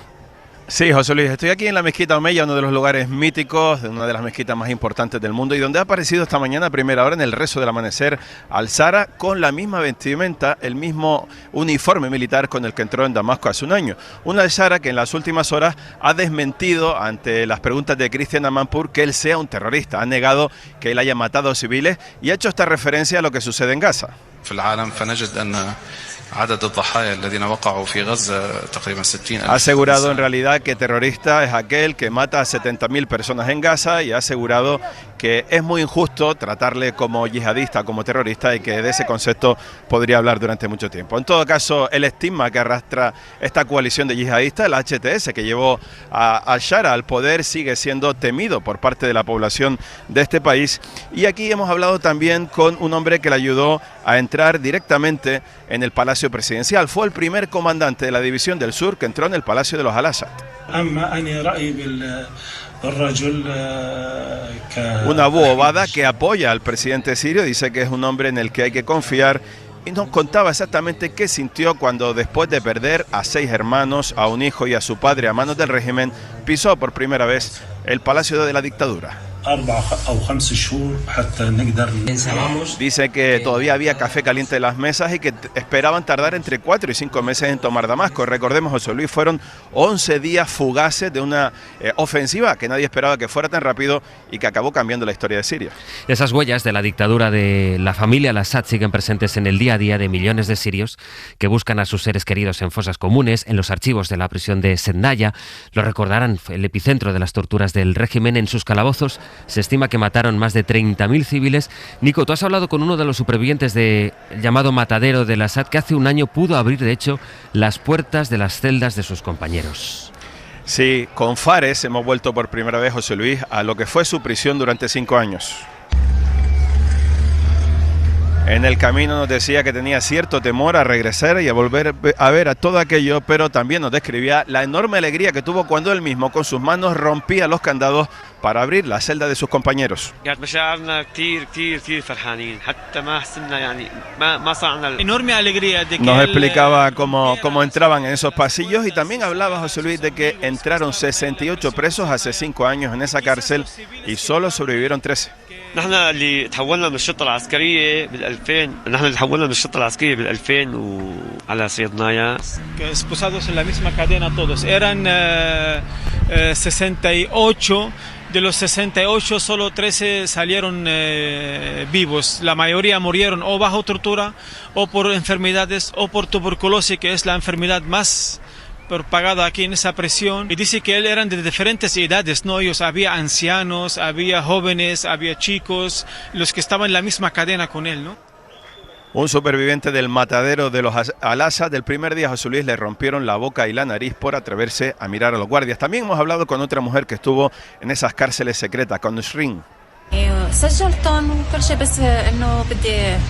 Speaker 17: Sí, José Luis, estoy aquí en la mezquita Omeya, uno de los lugares míticos, de una de las mezquitas más importantes del mundo y donde ha aparecido esta mañana a primera hora en el rezo del amanecer al-Shara con la misma vestimenta, el mismo uniforme militar con el que entró en Damasco hace un año. Un al-Shara que en las últimas horas ha desmentido ante las preguntas de Christian Amanpour que él sea un terrorista, ha negado que él haya matado civiles y ha hecho esta referencia a lo que sucede en Gaza. Ha asegurado en realidad que terrorista es aquel que mata a 70.000 personas en Gaza y ha asegurado que es muy injusto tratarle como yihadista, como terrorista, y que de ese concepto podría hablar durante mucho tiempo. En todo caso, el estigma que arrastra esta coalición de yihadistas, el HTS, que llevó a al-Shara al poder, sigue siendo temido por parte de la población de este país. Y aquí hemos hablado también con un hombre que le ayudó a entrar directamente en el Palacio Presidencial. Fue el primer comandante de la División del Sur que entró en el Palacio de los Al-Assad. Un Abu Obada que apoya al presidente sirio, dice que es un hombre en el que hay que confiar, y nos contaba exactamente qué sintió cuando, después de perder a 6 hermanos, a un hijo y a su padre a manos del régimen, pisó por primera vez el Palacio de la Dictadura. Dice que todavía había café caliente en las mesas y que esperaban tardar entre 4 y 5 meses en tomar Damasco. Recordemos, José Luis, fueron 11 días fugaces de una ofensiva que nadie esperaba que fuera tan rápido y que acabó cambiando la historia de Siria.
Speaker 3: Esas huellas de la dictadura de la familia al-Assad siguen presentes en el día a día de millones de sirios que buscan a sus seres queridos en fosas comunes, en los archivos de la prisión de Sednaya. Lo recordarán, el epicentro de las torturas del régimen. En sus calabozos se estima que mataron más de 30.000 civiles. Nico, tú has hablado con uno de los supervivientes del llamado matadero del Assad, que hace un año pudo abrir, de hecho, las puertas de las celdas de sus compañeros.
Speaker 17: Sí, con Fares hemos vuelto por primera vez, José Luis, a lo que fue su prisión durante 5 años. En el camino nos decía que tenía cierto temor a regresar y a volver a ver a todo aquello, pero también nos describía la enorme alegría que tuvo cuando él mismo con sus manos rompía los candados para abrir la celda de sus compañeros.
Speaker 18: Enorme alegría de que
Speaker 17: nos explicaba cómo entraban en esos pasillos, y también hablaba, José Luis, de que entraron 68 presos hace 5 años en esa cárcel y solo sobrevivieron 13.
Speaker 19: نحن اللي تحولنا من الشرطة العسكرية بال2000 وعلى صيدنايا.
Speaker 18: Esposados en la misma cadena todos. Eran 68. De los 68, solo 13 salieron vivos. La mayoría murieron o bajo tortura, o por enfermedades, o por tuberculosis, que es la enfermedad más propagada aquí en esa prisión. Y dice que él eran de diferentes edades, ¿no? Ellos, había ancianos, había jóvenes, había chicos, los que estaban en la misma cadena con él, ¿no?
Speaker 17: Un superviviente del matadero de los Al-Assad, del primer día, José Luis, le rompieron la boca y la nariz por atreverse a mirar a los guardias. También hemos hablado con otra mujer que estuvo en esas cárceles secretas, con Nusrin,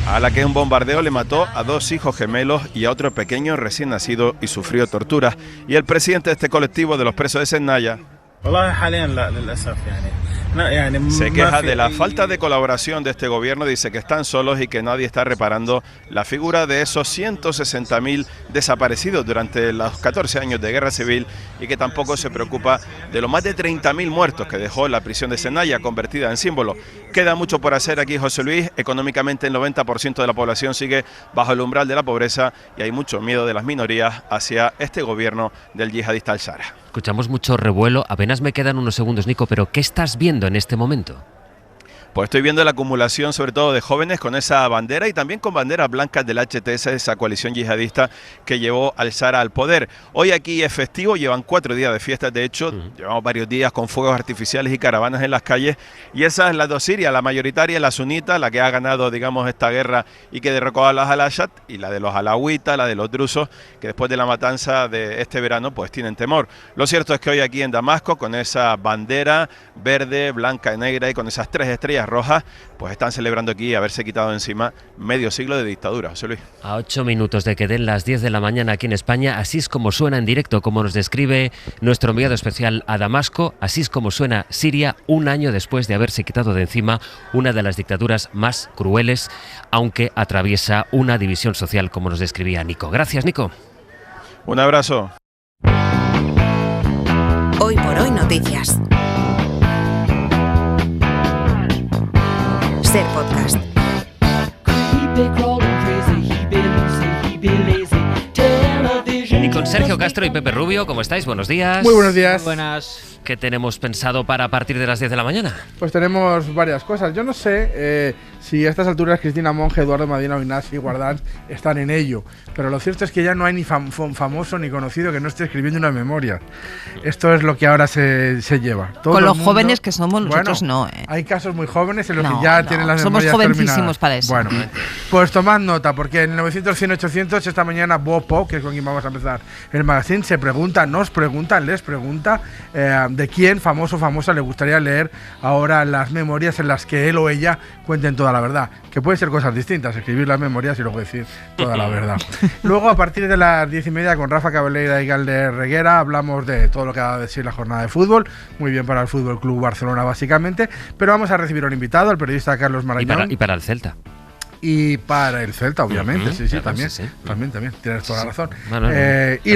Speaker 17: a la que un bombardeo le mató a 2 hijos gemelos y a otro pequeño recién nacido y sufrió torturas. Y el presidente de este colectivo de los presos de Sednaya se queja de la falta de colaboración de este gobierno, dice que están solos y que nadie está reparando la figura de esos 160.000 desaparecidos durante los 14 años de guerra civil, y que tampoco se preocupa de los más de 30.000 muertos que dejó la prisión de Sednaya, convertida en símbolo. Queda mucho por hacer aquí, José Luis. Económicamente el 90% de la población sigue bajo el umbral de la pobreza y hay mucho miedo de las minorías hacia este gobierno del yihadista al-Shara.
Speaker 3: Escuchamos mucho revuelo. Apenas me quedan unos segundos, Nico, pero ¿qué estás viendo en este momento?
Speaker 17: Pues estoy viendo la acumulación sobre todo de jóvenes con esa bandera y también con banderas blancas del HTS, esa coalición yihadista que llevó al-Shara al poder. Hoy aquí es festivo, llevan 4 días de fiestas, de hecho, llevamos varios días con fuegos artificiales y caravanas en las calles, y esa es la de Siria, la mayoritaria, la sunita, la que ha ganado, digamos, esta guerra y que derrocó a los al-Assad, y la de los alawitas, la de los drusos, que después de la matanza de este verano, pues tienen temor. Lo cierto es que hoy aquí en Damasco, con esa bandera verde, blanca y negra y con esas 3 estrellas rojas, pues están celebrando aquí haberse quitado encima medio siglo de dictadura, José Luis.
Speaker 3: A 8 minutos de que den las 10 de la mañana aquí en España, así es como suena en directo, como nos describe nuestro enviado especial a Damasco, así es como suena Siria un año después de haberse quitado de encima una de las dictaduras más crueles, aunque atraviesa una división social, como nos describía Nico. Gracias, Nico.
Speaker 17: Un abrazo.
Speaker 1: Hoy por hoy noticias. Ser podcast.
Speaker 3: Y con Sergio Castro y Pepe Rubio, ¿cómo estáis? Buenos días.
Speaker 20: Muy buenos días.
Speaker 21: Buenas.
Speaker 3: ¿qué tenemos pensado para a partir de las 10 de la mañana?
Speaker 20: Pues tenemos varias cosas. Yo no sé si a estas alturas Cristina Monge, Eduardo Madina o Ignasi Guardans están en ello, pero lo cierto es que ya no hay ni famoso ni conocido que no esté escribiendo una memoria. Esto es lo que ahora se lleva. Todo
Speaker 4: con los
Speaker 20: mundo,
Speaker 4: jóvenes que somos, nosotros no.
Speaker 20: Hay casos muy jóvenes en los que ya tienen las memorias
Speaker 4: somos jovencísimos
Speaker 20: terminadas.
Speaker 4: Para eso.
Speaker 20: Bueno, pues tomad nota, porque en 900, 100, 800 esta mañana Bopo, que es con quien vamos a empezar el magazine, les pregunta de quién famoso o famosa le gustaría leer ahora las memorias en las que él o ella cuenten toda la verdad, que pueden ser cosas distintas, escribir las memorias y luego decir toda la verdad. Luego, a partir de las 10:30, con Rafa Cabeleira y Galder Reguera, hablamos de todo lo que ha de decir la jornada de fútbol, muy bien para el Fútbol Club Barcelona básicamente, pero vamos a recibir a un invitado, al periodista Carlos Marañón.
Speaker 3: Y para el Celta.
Speaker 20: Y para el Celta, obviamente, sí,
Speaker 3: claro,
Speaker 20: también,
Speaker 3: sí.
Speaker 20: también, tienes toda la razón.
Speaker 3: Y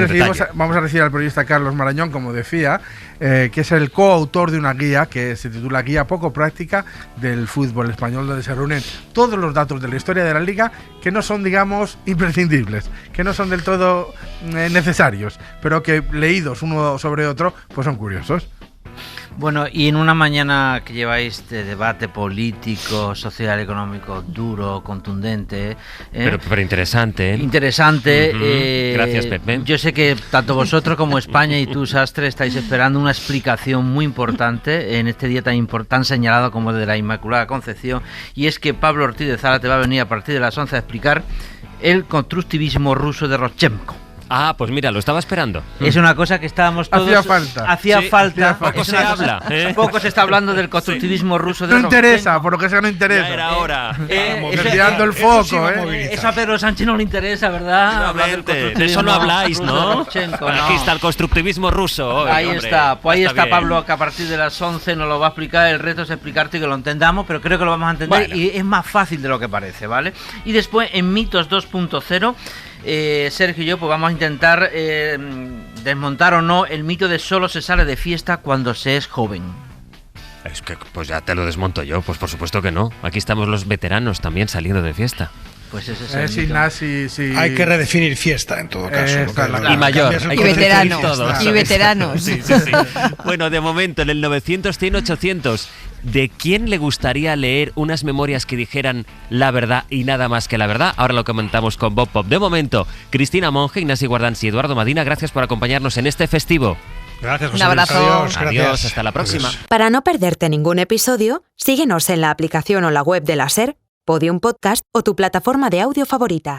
Speaker 20: vamos a recibir al periodista Carlos Marañón, como decía, que es el coautor de una guía que se titula Guía Poco Práctica del Fútbol Español, donde se reúnen todos los datos de la historia de la Liga que no son, digamos, imprescindibles, que no son del todo necesarios, pero que leídos uno sobre otro, pues son curiosos.
Speaker 21: Bueno, y en una mañana que lleváis de debate político, social, económico duro, contundente...
Speaker 3: Pero interesante, ¿eh?
Speaker 21: Interesante.
Speaker 3: Gracias, Pepe.
Speaker 21: Yo sé que tanto vosotros como España y tú, Sastre, estáis esperando una explicación muy importante en este día tan señalado como el de la Inmaculada Concepción, y es que Pablo Ortiz de Zárate va a venir a partir de las 11 a explicar el constructivismo ruso de Rodchenko.
Speaker 3: Ah, pues mira, lo estaba esperando.
Speaker 21: Es una cosa que estábamos todos... Hacía falta.
Speaker 3: Poco se habla.
Speaker 21: Poco se está hablando del constructivismo ruso.
Speaker 20: No interesa, por lo que sea no interesa.
Speaker 3: Ya era hora.
Speaker 20: Desviando el foco,
Speaker 21: Eso a Pedro Sánchez no le interesa, ¿verdad?
Speaker 3: De eso no habláis, ¿no? Aquí está el constructivismo ruso.
Speaker 21: Ahí está. Pues ahí está Pablo, que a partir de las 11 nos lo va a explicar. El reto es explicarte que lo entendamos, pero creo que lo vamos a entender y es más fácil de lo que parece, ¿vale? Y después, en Mitos 2.0... Sergio y yo pues vamos a intentar desmontar o no el mito de solo se sale de fiesta cuando se es joven.
Speaker 3: Es que pues ya te lo desmonto yo, pues por supuesto que no. Aquí estamos los veteranos también saliendo de fiesta.
Speaker 21: Pues ese es el mito.
Speaker 5: Hay que redefinir fiesta en todo caso.
Speaker 3: Y mayor.
Speaker 4: Y veteranos. Y veteranos.
Speaker 3: Sí. Bueno, de momento en el 900, 100, 800... ¿de quién le gustaría leer unas memorias que dijeran la verdad y nada más que la verdad? Ahora lo comentamos con Bob Pop. De momento, Cristina Monge, Ignasi Guardans y Eduardo Madina, gracias por acompañarnos en este festivo.
Speaker 5: Gracias, José.
Speaker 4: Un abrazo.
Speaker 3: Adiós, hasta la próxima.
Speaker 1: Para no perderte ningún episodio, síguenos en la aplicación o la web de la SER, Podium Podcast o tu plataforma de audio favorita.